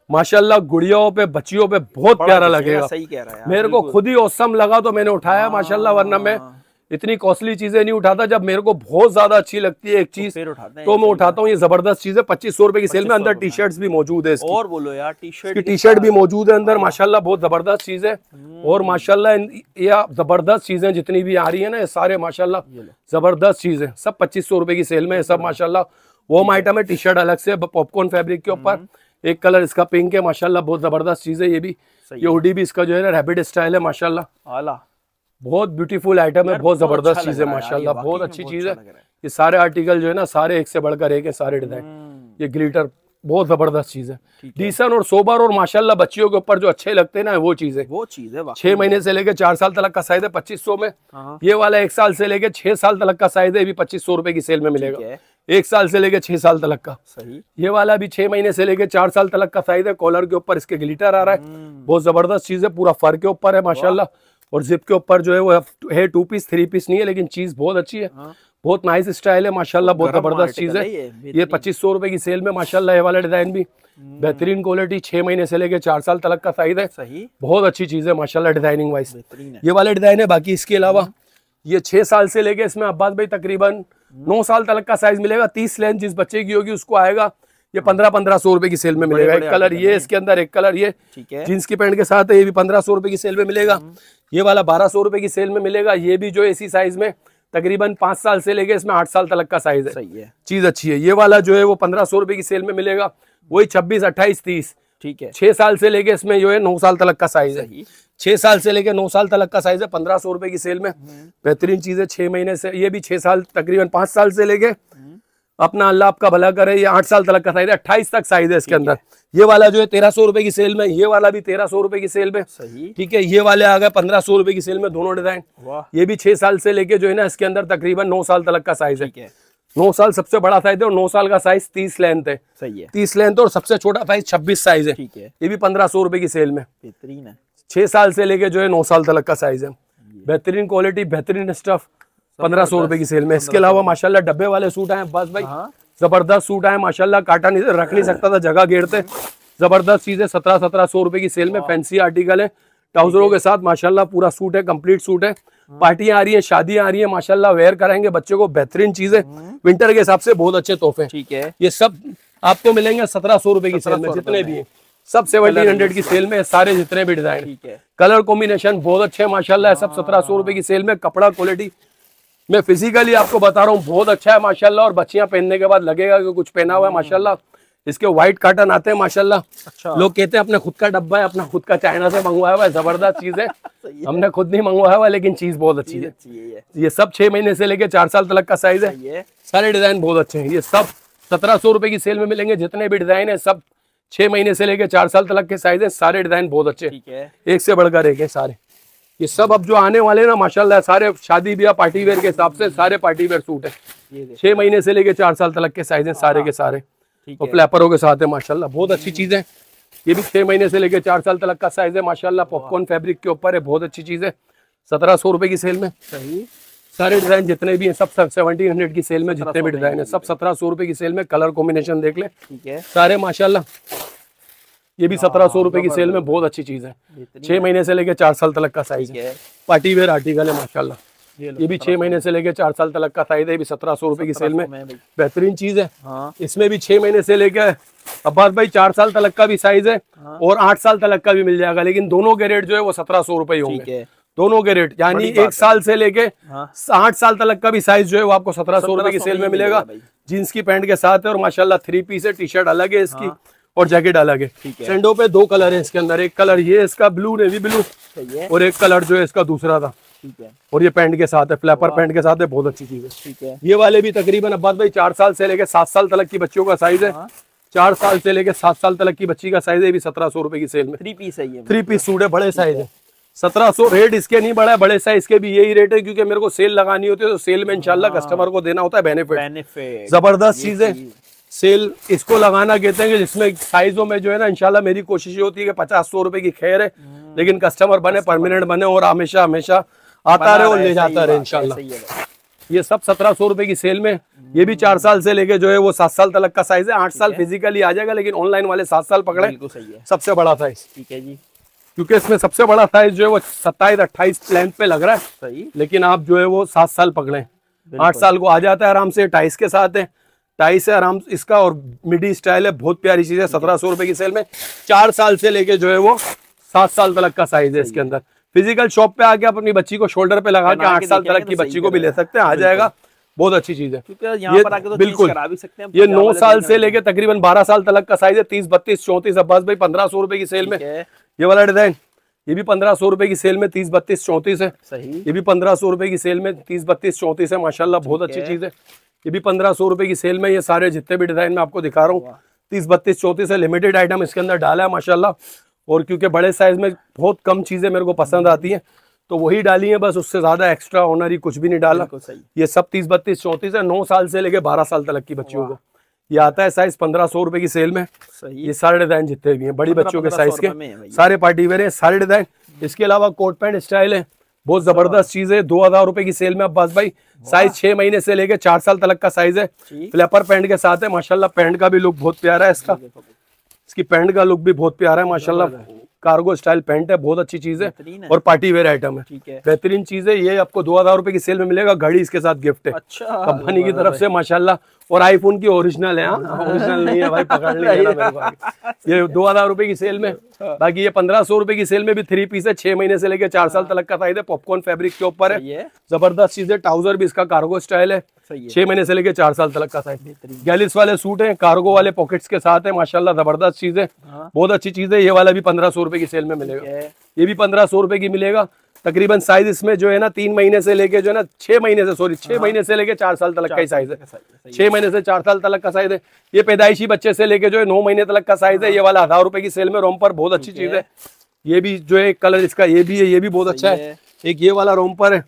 माशाल्लाह। गुड़ियों पे बच्चियों पे बहुत प्यारा लगेगा। सही कह रहा है, मेरे को खुद ही औसम लगा तो मैंने उठाया माशाल्लाह, वरना मैं इतनी कॉस्टली चीजें नहीं उठाता। जब मेरे को बहुत ज्यादा अच्छी लगती है एक चीज तो मैं उठाता हूँ। ये जबरदस्त चीज है, 2500 रुपए की सेल में। अंदर टी शर्ट भी मौजूद है इसकी। और बोलो यार, टी शर्ट भी मौजूद है अंदर माशाल्लाह, बहुत जबरदस्त चीज है। और माशाल्लाह ये जबरदस्त चीजें जितनी भी आ रही है ना, ये सारे माशाल्लाह जबरदस्त चीज है। सब 2500 रुपए की सेल में, सब माशाल्लाह। वो आइटम है, टी शर्ट अलग से पॉपकॉर्न फैब्रिक के ऊपर। एक कलर इसका पिंक है माशाल्लाह, बहुत जबरदस्त चीज है। ये भी, ये हुडी भी इसका जो है ना रैपिड स्टाइल है माशाल्लाह, आला बहुत ब्यूटीफुल आइटम है, बहुत जबरदस्त चीज है माशाल्लाह, बहुत अच्छी चीज है। ये सारे आर्टिकल जो है ना, सारे एक से बढ़कर एक है, सारे डिजाइन। ये ग्लिटर बहुत जबरदस्त चीज है, डीसेंट और सोबर, और माशाल्लाह बच्चियों के ऊपर जो अच्छे लगते हैं ना, वो चीज है। 6 महीने से लेके 4 साल तक का साइज है 2500 में। ये वाला 1 साल से लेके 6 साल तक का साइज है, ये भी 2500 रुपए की सेल में मिलेगा। 1 साल से लेके 6 साल तक का। सही। ये वाला भी 6 महीने से लेके 4 साल तक का साइज है। कॉलर के ऊपर इसके ग्लिटर आ रहा है, बहुत जबरदस्त चीज है। पूरा फर के ऊपर है माशाल्लाह, और जिप के ऊपर जो है वो है 2 पीस 3 पीस नहीं है, लेकिन चीज बहुत अच्छी है। बहुत नाइस स्टाइल है माशाल्लाह, बहुत जबरदस्त चीज है। ये 2500 रुपए की सेल में माशाल्लाह। ये वाला डिजाइन भी बेहतरीन क्वालिटी, 6 महीने से लेके 4 साल तक का साइज है। सही, बहुत अच्छी चीज है माशाल्लाह, डिजाइनिंग वाइज ये वाले डिजाइन है। बाकी इसके अलावा ये 6 साल से लेके इसमें अब्बास भाई तकरीबन 9 साल तक का साइज मिलेगा। 30 लेंथ जिस बच्चे की होगी उसको आएगा। ये 1500 रुपए की सेल में मिलेगा। एक कलर ये, इसके अंदर एक कलर ये जींस की पैंट के साथ है, ये भी 1500 रुपए की सेल में मिलेगा। ये वाला 1200 रुपए की सेल में मिलेगा। ये भी जो इसी साइज में तकरीबन 5 साल से लेके इसमें 8 साल तक का साइज है। सही है, चीज अच्छी है। ये वाला जो है वो 1500 रुपए की सेल में मिलेगा, वही 26, 28, 30। ठीक है, 6 साल से लेके इसमें जो है 9 साल तक का साइज है। 6 साल से लेके 9 साल तक का साइज है, 1500 रुपए की सेल में। बेहतरीन चीज है। 6 महीने से, ये भी 6 साल तकरीबन 5 साल से लेके अपना अल्लाह आपका भला करे, ये 8 साल तक का साइज है, 28 तक साइज है इसके अंदर। ये वाला जो है 1300 रुपए की सेल में, ये वाला भी 1300 रुपए की सेल में। सही, ठीक है। ये वाले आ गए 1500 रुपए की सेल में, दोनों डिजाइन। ये भी 6 साल से लेके जो है ना इसके अंदर तकरीबन 9 साल तक का साइज है। 9 साल सबसे बड़ा साइज है, और 9 साल का साइज 30 लेंथ है। सही है, 30 लेंथ, और सबसे छोटा साइज 26 साइज है। ठीक है, ये भी 1500 रुपए की सेल में। बेहतरीन है। 6 साल से लेके जो है 9 साल तक का साइज है। बेहतरीन क्वालिटी, बेहतरीन स्टफ, 1500 रुपए की सेल में। इसके अलावा माशाल्लाह डब्बे वाले सूट आए बस भाई, जबरदस्त सूट आए माशाल्लाह। काटा नहीं रख नहीं सकता था, जगह घेरते। जबरदस्त चीज है, 1700 रुपए की सेल में। फैंसी आर्टिकल है, ट्राउजरों के साथ माशाल्लाह पूरा सूट है, कंप्लीट सूट है। पार्टियां आ रही है, शादियां आ रही है माशाल्लाह, वेयर कराएंगे बच्चे को। बेहतरीन चीज है, विंटर के हिसाब से बहुत अच्छे तोहफे। ठीक है, ये सब आपको मिलेंगे 1700 रुपए की सेल में, जितने भी है सब 1700 की सेल में, सारे जितने भी डिजाइन। ठीक है, कलर कॉम्बिनेशन बहुत अच्छे माशाल्लाह, सब 1700 रुपए की सेल में। कपड़ा क्वालिटी मैं फिजिकली आपको बता रहा हूँ बहुत अच्छा है माशाल्लाह, और बच्चियां पहनने के बाद लगेगा कि कुछ पहना हुआ है माशाल्लाह। इसके व्हाइट काटन आते हैं माशाल्लाह। अच्छा। लोग कहते हैं अपने खुद का डब्बा है, अपना खुद का चाइना से मंगवाया हुआ है, जबरदस्त चीज है। हमने खुद नहीं मंगवाया हुआ, लेकिन चीज बहुत अच्छी है। ये सब 6 महीने से लेके 4 साल तक का साइज है। सारे डिजाइन बहुत अच्छे हैं। ये सब 1700 रुपए की सेल में मिलेंगे, जितने भी डिजाइन है सब 6 महीने से लेके 4 साल तक के साइज है। सारे डिजाइन बहुत अच्छे, एक से बढ़कर एक है सारे। ये सब अब जो आने वाले ना माशाल्लाह, सारे शादी ब्याह पार्टी वेयर के हिसाब से सारे पार्टी वेयर सूट है। 6 महीने से लेके 4 साल तक के साइज है सारे के सारे, और फ्लैपरों के साथ है माशाल्लाह, बहुत अच्छी चीज है। ये भी 6 महीने से लेके 4 साल तक का साइज है माशाल्लाह। पॉपकॉर्न फैब्रिक के ऊपर है, बहुत अच्छी चीज है। 1700 रुपए की सेल में। सही, सारे डिजाइन जितने भी हैं सब 1700 की सेल में, जितने भी डिजाइन है सब 1700 रुपए की सेल में। कलर कॉम्बिनेशन देख ले, ठीक है, सारे माशाल्लाह। ये भी 1700 रुपए की सेल में, बहुत अच्छी चीज है। 6 महीने से लेके 4 साल तक का साइज है। पार्टी वेयर आर्टिकल है माशाल्लाह। ये भी 6 महीने से लेके 4 साल तक का साइज है, ये भी 1700 रुपए की सेल में, बेहतरीन चीज है। हाँ। इसमें भी 6 महीने से लेके अब्बास भाई 4 साल तक का भी साइज है और 8 साल तक का भी मिल जाएगा, लेकिन दोनों के रेट जो है वो 1700 रुपए होंगे, दोनों के रेट। यानी 1 साल से लेके 8 साल तक का भी साइज जो है वो आपको 1700 रुपए की सेल में मिलेगा। जीन्स की पैंट के साथ है और माशाल्लाह 3 पीस है, टी शर्ट अलग है इसकी और जैकेट अलग है। सैंडो पे 2 कलर है इसके अंदर, एक कलर ये इसका ब्लू नेवी ब्लू और एक कलर जो है इसका दूसरा था। और ये पैंट के साथ है, फ्लैपर पैंट के साथ है, बहुत अच्छी चीज है। ये वाले भी तकरीबन अब्बास भाई 4 साल से लेके 7 साल तक की बच्चियों का साइज है, 4 साल से लेके 7 साल तक की बच्ची का साइज है, भी 1700 रुपए की सेल में। 3 पीस है ये, 3 पीस सूट है, बड़े साइज है। 1700 रेट इसके नहीं बढ़ा है, बड़े साइज के भी यही रेट है, क्योंकि मेरे को सेल लगानी होती है तो सेल में इंशाल्लाह कस्टमर को देना होता है बेनिफिट। जबरदस्त चीज है सेल, इसको लगाना कहते हैं कि जिसमें साइजों में जो है ना इंशाल्लाह मेरी कोशिश होती है कि 50-100 रुपए की खैर है, लेकिन कस्टमर बने, परमानेंट बने और हमेशा हमेशा आता रहे और ले जाता रहे इंशाल्लाह। ये सब 1700 रुपए की सेल में, ये भी 4 साल से लेके जो है वो 7 साल तक का साइज है। 8 साल फिजिकली आ जाएगा, लेकिन ऑनलाइन वाले 7 साल पकड़े, सबसे बड़ा साइज। ठीक है जी, क्योंकि इसमें सबसे बड़ा साइज जो है वो 27-28 लेंथ पे लग रहा है सही, लेकिन आप जो है वो 7 साल पकड़े, 8 साल को आ जाता है आराम से। टाइस के साथ है, टाइस है आराम इसका, और मिडी स्टाइल है, बहुत प्यारी चीज है। 1700 रुपए की सेल में 4 साल से लेके जो है वो 7 साल तक का साइज है इसके अंदर। फिजिकल शॉप पे आके आप अपनी बच्ची को शोल्डर पे लगा के 8 साल तक की बच्ची को भी ले सकते हैं, आ जाएगा, बहुत अच्छी चीज है। यहाँ पर आके तो बिल्कुल करा भी सकते हैं। ये 9 साल से लेके तकरीबन 12 साल तक का साइज है, 30, 32, 34 अब्बास भाई 1500 रुपए की सेल में। ये वाला डिजाइन ये भी 1500 रुपए की सेल में 30, 32, 34 है सही। ये भी 1500 रुपए की सेल में 30, 32, 34 है, माशाल्लाह बहुत अच्छी चीज है। ये भी 1500 रुपए की सेल में, ये सारे जितने भी डिजाइन मैं आपको दिखा रहा हूँ 30, 32, 34 है। लिमिटेड आइटम इसके अंदर डाला है माशाल्लाह, और क्योंकि बड़े साइज में बहुत कम चीजें मेरे को पसंद आती हैं तो वही डाली है बस, उससे ज्यादा एक्स्ट्रा ऑनरी कुछ भी नहीं डाला। ये सब 30, 32, 34 है, 9 साल से लेके 12 साल तक की बच्चियों को ये आता है साइज 1500 रुपए की सेल में। ये सारे डिजाइन जितने भी हैं बड़ी बच्चों के साइज के सारे पार्टी वेयर है, सारे डिजाइन। इसके अलावा कोट पैंट स्टाइल है, बहुत जबरदस्त चीज है, 2000 रुपए की सेल में अब्बास भाई। साइज 6 महीने से लेके 4 साल तक का साइज है, फ्लैपर पैंट के साथ है माशाल्लाह। पैंट का भी लुक बहुत प्यारा है इसका, इसकी पैंट का लुक भी बहुत प्यारा है माशाल्लाह। कार्गो स्टाइल पैंट है, बहुत अच्छी चीज है और पार्टी वेयर आइटम है, बेहतरीन चीज है। ये आपको 2000 रुपए की सेल में मिलेगा, घड़ी इसके साथ गिफ्ट है कंपनी की तरफ से माशाल्लाह, और आईफोन की ओरिजिनल है, ओरिजिनल नहीं है भाई, पकड़ लिया। ये 2000 रुपए की सेल में। बाकी ये 1500 रुपए की सेल में भी 3 पीस है, 6 महीने से लेकर 4 साल तक का साइज है, पॉपकॉर्न फैब्रिक के ऊपर है, जबरदस्त चीज है। ट्राउजर भी इसका कार्गो स्टाइल है, 6 महीने से लेकर 4 साल तक का साइज। गैलिस वाले सूट है, कार्गो वाले पॉकेट्स के साथ है माशाल्लाह, जबरदस्त चीज है, बहुत अच्छी चीज है। ये वाला भी 1500 रुपए की सेल में मिलेगा, ये भी 1500 रुपए की मिलेगा। तकरीबन साइज इसमें जो है ना 3 महीने से लेके जो है ना 6 महीने से 6 महीने से लेके 4 साल तक का ही साइज है, 6 महीने से 4 साल तक का साइज है। ये पैदाइशी बच्चे से लेके जो है 9 महीने तक का साइज है। ये वाला 1000 रुपए की सेल में रोम्पर, बहुत अच्छी चीज है। ये भी जो है कलर इसका ये भी है, ये भी बहुत अच्छा है। एक ये वाला रोम्पर है,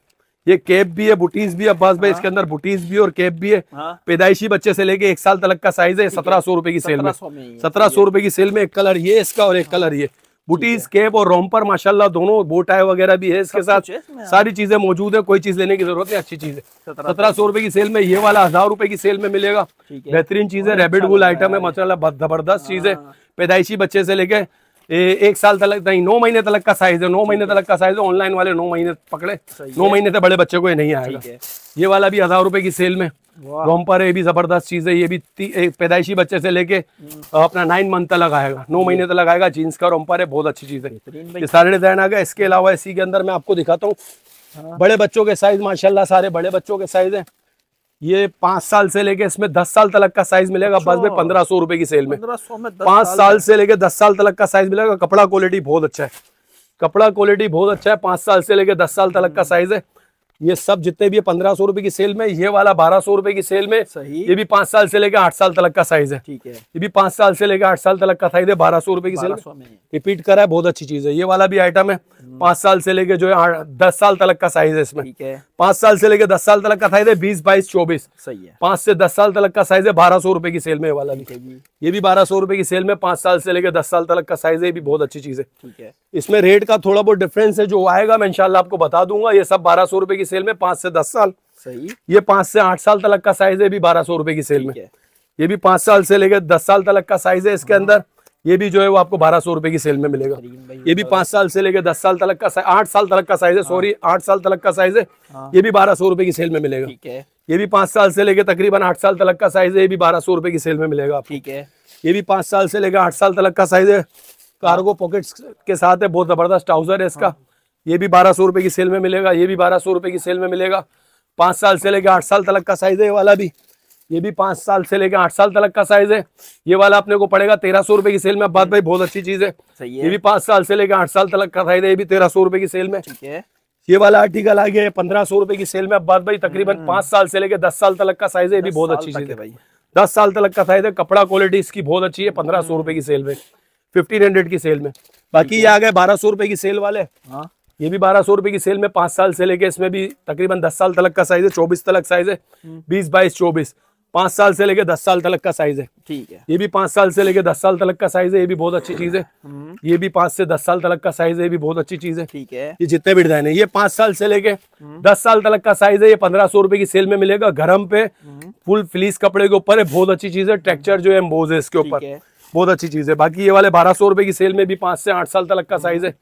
ये कैप भी है, बुटीज भी है अब्बास भाई, इसके अंदर बुटीज भी और कैप भी है। पैदाइशी बच्चे से लेके 1 साल तक का साइज है, 1700 रुपए की सेल में, 1700 रुपए की सेल में। एक कलर ये इसका और एक कलर ये, बुटीज कैप और रोम्पर माशाल्लाह दोनों, बोटाई वगैरह भी है इसके साथ, सारी चीजें मौजूद है, कोई चीज लेने की जरूरत नहीं, अच्छी चीज है। 1700 रुपए की सेल में। ये वाला 1000 रुपए की सेल में मिलेगा, बेहतरीन चीज है, रैबिट वूल आइटम है माशाल्लाह, जबरदस्त चीज है। पैदाइशी बच्चे से लेके 1 साल तक नहीं, 9 महीने तक का साइज है, 9 महीने तक का साइज है। ऑनलाइन वाले 9 महीने पकड़े, 9 महीने से बड़े बच्चे को ये नहीं आएगा। ये वाला भी 1000 रुपए की सेल में रोम्पर है, ये भी जबरदस्त चीज है। ये भी पैदाइशी बच्चे से लेके अपना 9 मंथ तक लगाएगा, 9 महीने तक लगाएगा। जीन्स का रोम्पर है, बहुत अच्छी चीज है। ये सारे डिजाइन आ गए। इसके अलावा इसी के अंदर मैं आपको दिखाता हूँ बड़े बच्चों के साइज, माशाल्लाह सारे बड़े बच्चों के साइज है। ये 5 साल से लेके इसमें 10 साल तक का साइज मिलेगा बस में 1500 रुपए की सेल में। 5 साल से लेके 10 साल तक का साइज मिलेगा। कपड़ा क्वालिटी बहुत अच्छा है, कपड़ा क्वालिटी बहुत अच्छा है। 5 साल से लेके 10 साल तक का साइज है। ये सब जितने भी 1500 रुपए की सेल में। ये वाला 1200 रुपए की सेल में सही। ये भी 5 साल से लेकर 8 साल तक का साइज है, ठीक है। ये भी 5 साल से लेकर 8 साल तक का साइज है, 1200 रुपए की सेल में। रिपीट करा है, बहुत अच्छी चीज है। ये वाला भी आइटम है, 5 साल से लेके जो है 10 साल तक का साइज है इसमें, ठीक है। 5 साल से लेके 10 साल तक का साइज है, 20, 22, 24 सही है। 5 से 10 साल तक का साइज है, 1200 रुपए की सेल में। वाला भी ये भी 1200 रुपए की सेल में, 5 साल से लेकर 10 साल तक का साइज है, ये भी बहुत अच्छी चीज है, ठीक है। इसमें रेट का थोड़ा बहुत डिफरेंस है, जो आएगा मैं इंशाल्लाह आपको बता दूंगा। ये सब 1200 रुपए की सेल में, 5 से 10 साल सही। ये 5 से 8 साल तक का साइज है, भी 1200 रुपए की सेल में। ये भी 5 साल से लेकर 10 साल तक का साइज है इसके अंदर। ये भी जो है वो आपको 1200 रुपए की सेल में मिलेगा। ये भी 5 साल से लेके 10 साल तक का 8 साल तक का साइज है, सॉरी 8 साल तक का साइज है। ये भी 1200 रुपए की सेल में मिलेगा। ठीक है। ये भी 5 साल से लेके तकरीबन 8 साल तक का साइज है, ये भी 1200 रुपए की सेल में मिलेगा आपको। ठीक है। ये भी 5 साल से लेकर 8 साल तक का साइज है, कार्गो पॉकेट्स के साथ है, बहुत जबरदस्त ट्राउजर है इसका। ये भी 1200 रुपए की सेल में मिलेगा। ये भी 1200 रुपए की सेल में मिलेगा। 5 साल से लेकर 8 साल तक का साइज है ये वाला भी। ये भी 5 साल से लेकर 8 साल तक का साइज है। ये वाला अपने को पड़ेगा 1300 रुपए की सेल में। बात भाई बहुत अच्छी चीज है। सही है। ये भी 5 साल से लेकर 8 साल तक का साइज है, ये भी 1300 रुपए की सेल में। ठीक है। ये वाला आर्टिकल आ गया 1500 रुपए की सेल में। अब बात भाई तकरीबन 5 साल से लेकर 10 साल तक का साइज है, ये भी बहुत अच्छी चीज है भाई। 10 साल तक का साइज है, कपड़ा क्वालिटी इसकी बहुत अच्छी है। 1500 रुपए की सेल में, 1500 की सेल में। बाकी ये आ गए 1200 रुपए की सेल वाले। हाँ। ये भी 1200 रुपए की सेल में, 5 साल से लेके इसमें भी तकरीबन 10 साल तक का साइज है, 24 तक साइज है, 20, 22, 24। 5 साल से लेके 10 साल तक का साइज है। ठीक है। ये भी 5 साल से लेके 10 साल तक का साइज है, ये भी बहुत अच्छी चीज है। ये भी 5 से 10 साल तक का साइज है, ये भी बहुत अच्छी चीज है। ठीक है। ये जितने भी डिजाइन है, ये 5 साल से लेके 10 साल तक का साइज है, ये 1500 रुपए की सेल में मिलेगा। गरम पे फुल फ्लीस कपड़े के ऊपर है, बहुत अच्छी चीज है। टेक्सचर जो है एम्बोज है इसके ऊपर, बहुत अच्छी चीज है। बाकी ये वाले 1200 रुपए की सेल में भी 5 से 8 साल तक का साइज है।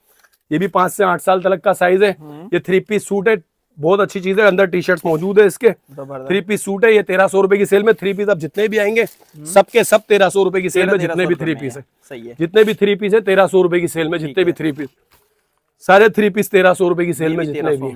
ये भी 5 से 8 साल तक का साइज है। ये 3 पीस सूट है, बहुत अच्छी चीज है। अंदर टी शर्ट मौजूद है इसके। 3 पीस सूट है, ये 1300 रुपए की सेल में। 3 पीस अब जितने भी आएंगे सबके सब 1300 रुपए की सेल में, जितने भी 3 पीस है। सही है। जितने भी 3 पीस है 1300 रुपए की सेल में, जितने भी 3 पीस, सारे 3 पीस 1300 रुपए की सेल में। जितने भी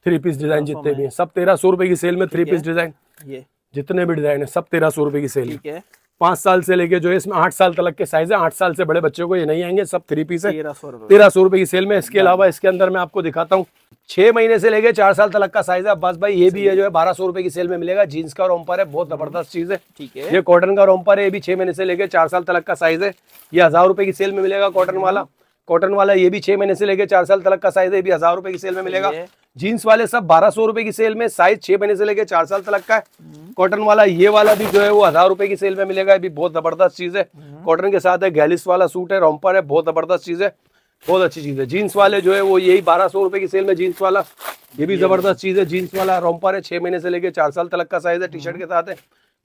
3 पीस डिजाइन जितने भी है सब 1300 रुपए की सेल में। 3 पीस डिजाइन ये जितने भी डिजाइन है सब 1300 रुपए की सेल में। ठीक है। 5 साल से लेके जो है इसमें 8 साल तक के साइज है। 8 साल से बड़े बच्चों को ये नहीं आएंगे, सब 3 पीस है, 1300 रुपए की सेल में। इसके अलावा इसके अंदर मैं आपको दिखाता हूँ 6 महीने से लेके 4 साल तक का साइज है। बस भाई ये भी है जो है 1200 रुपए की सेल में मिलेगा। जीन्स का रोम्पर है, बहुत जबरदस्त चीज है। ठीक है। ये कॉटन का रोम्पर है, ये भी 6 महीने से लेके 4 साल तक का साइज है। ये 1000 रुपए की सेल में मिलेगा। कॉटन वाला ये भी 6 महीने से लेके 4 साल तक का साइज है, ये भी 1000 रुपए की सेल में मिलेगा। जीन्स वाले सब 1200 रुपए की सेल में, साइज 6 महीने से लेके 4 साल तक का है। कॉटन वाला ये वाला भी जो है वो 1000 रुपए की सेल में मिलेगा। ये भी बहुत जबरदस्त चीज है। कॉटन के साथ है, गैलिस वाला सूट है, रोम्पर है, बहुत जबरदस्त चीज है, बहुत अच्छी चीज है। जीन्स वाले जो है वो यही 1200 रुपए की सेल में। जीन्स वाला ये भी जबरदस्त चीज है। जीन्स वाला रोम्पर है, 6 महीने से लेके 4 साल तक का साइज है, टी शर्ट के साथ है।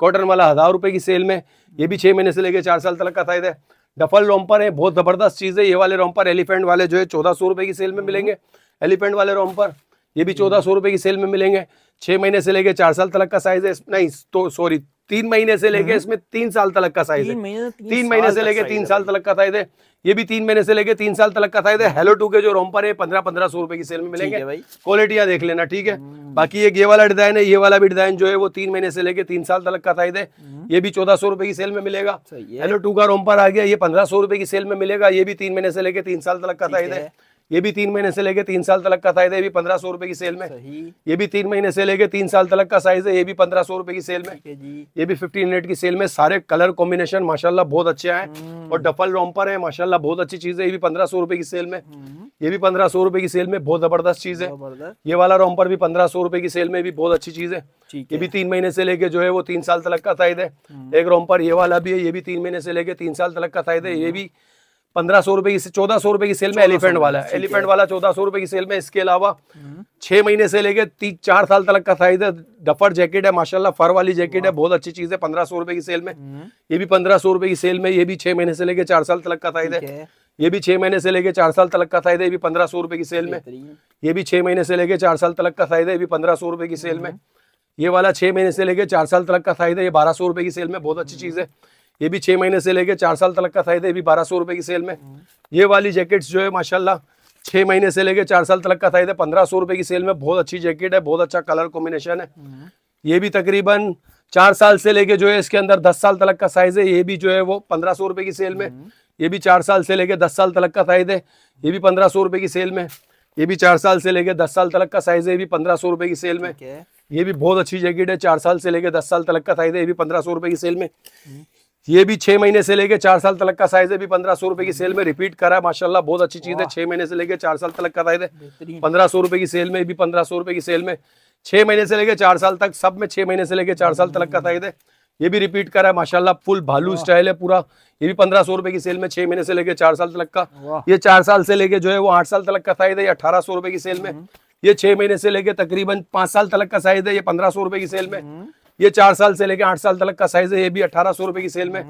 कॉटन वाला 1000 रुपए की सेल में, ये भी 6 महीने से लेके 4 साल तक का साइज है। डफल रोम्पर है, बहुत जबरदस्त चीज है। ये वाले रोम्पर एलिफेंट वाले जो है 1400 रुपए की सेल में मिलेंगे। एलिफेंट वाले रोम्पर ये भी 1400 रुपए की सेल में मिलेंगे। 6 महीने से लेके 4 साल तक का साइज है। नहीं तो सॉरी 3 महीने से लेके इसमें 3 साल तक का साइज है। 3 महीने से लेके 3 साल तक का साइज है। ये भी 3 महीने से लेके 3 साल तक का साइज है। हेलो 2 के जो रोम्पर है 1500 रुपए की सेल में मिलेंगे। क्वालिटियां देख लेना, ठीक है। बाकी ये वाला डिजाइन है, ये वाला भी डिजाइन जो है वो 3 महीने से लेके 3 साल तक का साइज है। ये भी 1400 रुपए की सेल में मिलेगा। हेलो 2 का रोम्पर आ गया, ये 1500 रुपए की सेल में मिलेगा। ये भी 3 महीने से लेके 3 साल तक का साइज है। ये भी 3 महीने से लेके 3 साल तक का साइज है, ये भी 1500 रुपए की सेल में। ये भी 3 महीने से लेके 3 साल तक का साइज है, ये भी 1500 रुपए की सेल में। ये भी 1500 की सेल में। सारे कलर कॉम्बिनेशन माशाल्लाह बहुत अच्छे हैं। और डफल रोम्पर है माशाल्लाह, बहुत अच्छी चीज है। ये भी 1500 रुपए की सेल में। ये भी 1500 रुपए की सेल में, बहुत जबरदस्त चीज है। ये वाला रोम्पर भी 1500 रुपए की सेल में, भी बहुत अच्छी चीज है। ये भी 3 महीने से लेके जो है वो 3 साल तक का साइज है। एक रोम्पर ये वाला भी है, ये भी 3 महीने से लेके 3 साल तक का साइज है। ये भी 1500 रुपए की 1400 रुपए की सेल में। एलिफेंट वाला 1400 रुपए की सेल में। इसके अलावा 6 महीने से लेके 4 साल तक का साइज है। डफर जैकेट है माशाल्लाह, फर वाली जैकेट है, बहुत अच्छी चीज है। 1500 रुपए की सेल में। ये भी 1500 रुपए की सेल में। ये भी 6 महीने से लेके 4 साल तक का साइज है। ये भी 6 महीने से लेके 4 साल तक का साइज है, ये भी 1500 रुपए की सेल में। ये भी 6 महीने से लेके 4 साल तक का साइज है, ये भी 1500 रुपए की सेल में। ये वाला 6 महीने से लेके 4 साल तक का साइज है, ये 1200 रुपए की सेल में, बहुत अच्छी चीज है। ये भी 6 महीने से लेके 4 साल तक का साइज है, ये भी 1200 रुपए की सेल में। ये वाली जैकेट्स जो है माशाल्लाह 6 महीने से लेके 4 साल तक का साइज है, 1500 रुपए की सेल में। बहुत अच्छी जैकेट है, बहुत अच्छा कलर कॉम्बिनेशन है। ये भी तकरीबन 4 साल से लेके जो है इसके अंदर 10 साल तक का साइज है, ये भी जो है वो 1500 रुपए की सेल में। ये भी 4 साल से लेके 10 साल तक का साइज है, ये भी 1500 रुपए की सेल में। ये भी 4 साल से लेके 10 साल तक का साइज है, ये भी 1500 रुपए की सेल में। ये भी बहुत अच्छी जैकेट है, 4 साल से लेके 10 साल तक का साइज है, ये भी 1500 रुपए की सेल में। ये भी 6 महीने से लेके 4 साल तक का साइज है, भी 1500 रुपए की सेल में। रिपीट करा है माशाल्लाह, बहुत अच्छी चीज है। 6 महीने से लेके 4 साल तक का साइज है, 1500 रुपए की सेल में, भी 1500 रुपए की सेल में। 6 महीने से लेके 4 साल तक, सब में 6 महीने से लेके 4 साल तक का साइज है। ये भी रिपीट करा है माशाल्लाह, फुल भालू स्टाइल है पूरा। ये भी 1500 रुपए की सेल में, 6 महीने से लेके 4 साल तक का। ये 4 साल से लेके जो है वो 8 साल तक का साइज है, ये 1800 रुपए की सेल में। ये 6 महीने से लेके तकरीबन 5 साल तक का साइज है, ये 1500 रुपए की सेल में। ये 4 साल से लेके 8 साल तक का साइज है, ये भी 1800 रुपए की सेल में।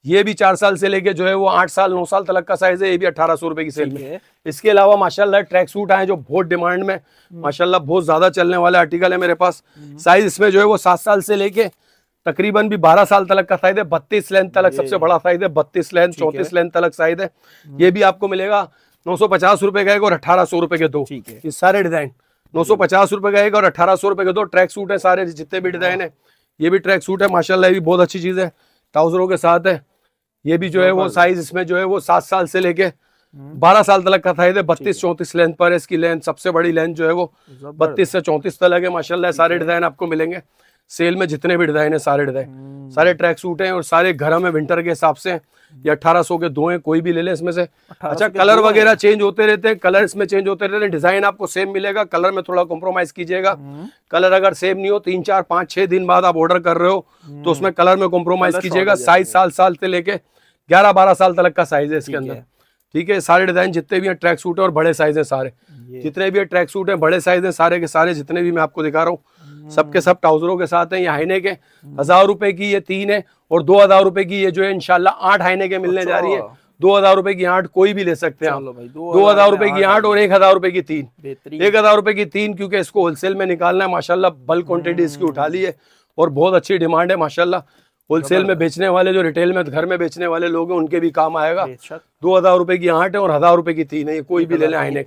ये भी 4 साल से लेके जो है वो 8 साल 9 साल तक का साइज है, ये भी 1800 रुपए की सेल में। इसके अलावा माशाल्लाह ट्रैक सूट आए जो बहुत डिमांड में, माशाल्लाह बहुत ज्यादा चलने वाला आर्टिकल है मेरे पास। साइज इसमें जो है वो 7 साल से लेके तकरीबन भी 12 साल तक का साइज है, 32 लेंथ तक सबसे बड़ा साइज है, 32 लेंथ 34 लेंथ तक साइज है। ये भी आपको मिलेगा 950 रुपए का एक और 1800 रुपए के दो। ये सारे डिजाइन 950 रुपए का एक और 1800 रुपए के दो ट्रैक सूट है सारे जितने भी डिजाइन है। ये भी ट्रैक सूट है माशाल्लाह, ये भी बहुत अच्छी चीज है, ट्राउजरों के साथ है। ये भी जो है वो साइज इसमें जो है वो 7 साल से लेके 12 साल तक का साइज है, 32-34 लेंथ पर है। इसकी लेंथ सबसे बड़ी लेंथ जो है वो 32 से 34 तक है माशाल्लाह। सारे डिजाइन आपको मिलेंगे सेल में, जितने भी डिजाइन है सारे डिजाइन, सारे ट्रैक सूट हैं और सारे घर में विंटर के हिसाब से। ये 1800 के दो हैं, कोई भी ले ले इसमें से। अच्छा कलर वगैरह चेंज होते रहते हैं, कलर इसमें चेंज होते रहते हैं, डिजाइन आपको सेम मिलेगा, कलर में थोड़ा कॉम्प्रोमाइज कीजिएगा। कलर अगर सेम नहीं हो 3 4 5 6 दिन बाद आप ऑर्डर कर रहे हो तो उसमें कलर में कॉम्प्रोमाइज कीजिएगा। साइज 7 साल से लेके 11-12 साल तक का साइज है इसके अंदर, ठीक है। सारे डिजाइन जितने भी हैं ट्रैक सूट है और बड़े साइज है सारे, जितने भी ट्रैक सूट है बड़े साइज है सारे के सारे, जितने भी मैं आपको दिखा रहा हूँ सबके सब ट्राउजरों के साथ हैं। ये हाईने के 1000 रुपए की ये 3 है और 2000 रुपए की ये जो है इंशाल्लाह 8 हाईने के मिलने जा रही है। 2000 रुपए की 8 कोई भी ले सकते हैं आप, 2000 रुपए की 8 और 1000 रुपए की 3, 1000 रुपए की 3 क्योंकि इसको होलसेल में निकालना है माशाल्लाह। बल्क क्वांटिटी इसकी उठा ली है और बहुत अच्छी डिमांड है माशाल्लाह। होलसेल में बेचने वाले जो रिटेल में घर में बेचने वाले लोग हैं उनके भी काम आएगा। 2000 रुपए की 8 है और 1000 रुपए की 3 है, ये कोई भी ले लें आईने,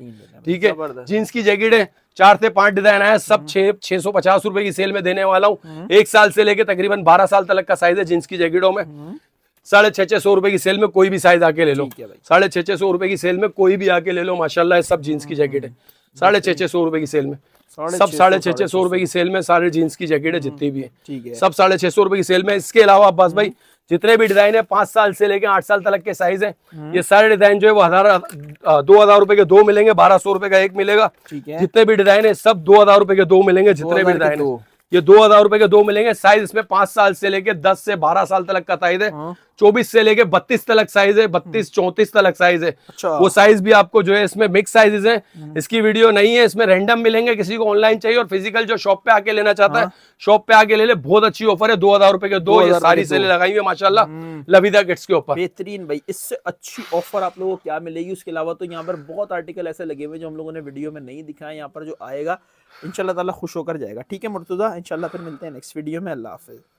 ठीक है। जीन्स की जैकेट है 4 से 5 डिजाइन आया, सब 650 रुपए की सेल में देने वाला हूँ। 1 साल से लेके तकरीबन 12 साल तक का साइज है जीन्स की जैकेटों में। 650 रुपए की सेल में कोई भी साइज आके ले लो, 650 रुपए की सेल में कोई भी आके ले लो माशाल्लाह। सब जीन्स की जैकेट है 650 रुपए की सेल में, सब 650 रुपए की सेल में सारे जीन्स की जैकेट है जितनी भी है, सब 650 रुपए की सेल में। इसके अलावा अब्बास भाई जितने भी डिजाइन है 5 साल से लेके 8 साल तक के साइज है, ये सारे डिजाइन जो है वो 2000 रुपए के 2 मिलेंगे, 1200 रुपए का 1 मिलेगा। जितने भी डिजाइन है सब 2000 रुपए के 2 मिलेंगे, जितने भी डिजाइन है ये 2000 रुपए के 2 मिलेंगे। साइज इसमें 5 साल से लेके 10 से 12 साल तक का साइज है, 24 से लेके 32 तक साइज है, 32-34 तक साइज है। वो साइज भी आपको जो है इसमें मिक्स साइजेस हैं। इसकी वीडियो नहीं है, इसमें रैंडम मिलेंगे, किसी को ऑनलाइन चाहिए और फिजिकल जो शॉप पे आके लेना चाहता है शॉप पे आके ले ले। बहुत अच्छी ऑफर है, 2000 रुपए के 2, ये सारी सेलें लगाई हुई है माशाल्लाह लविदा किड्स के ऊपर। बेहतरीन भाई, इससे अच्छी ऑफर आप लोगों को क्या मिलेगी? उसके अलावा तो यहाँ पर बहुत आर्टिकल ऐसे लगे हुए जो हम लोगों ने वीडियो में नहीं दिखाए, यहाँ पर जो आएगा इंशाल्लाह ताला खुश होकर जाएगा। ठीक है मुर्तजा, इंशाल्लाह फिर मिलते हैं नेक्स्ट वीडियो में। अल्लाह हाफिज़।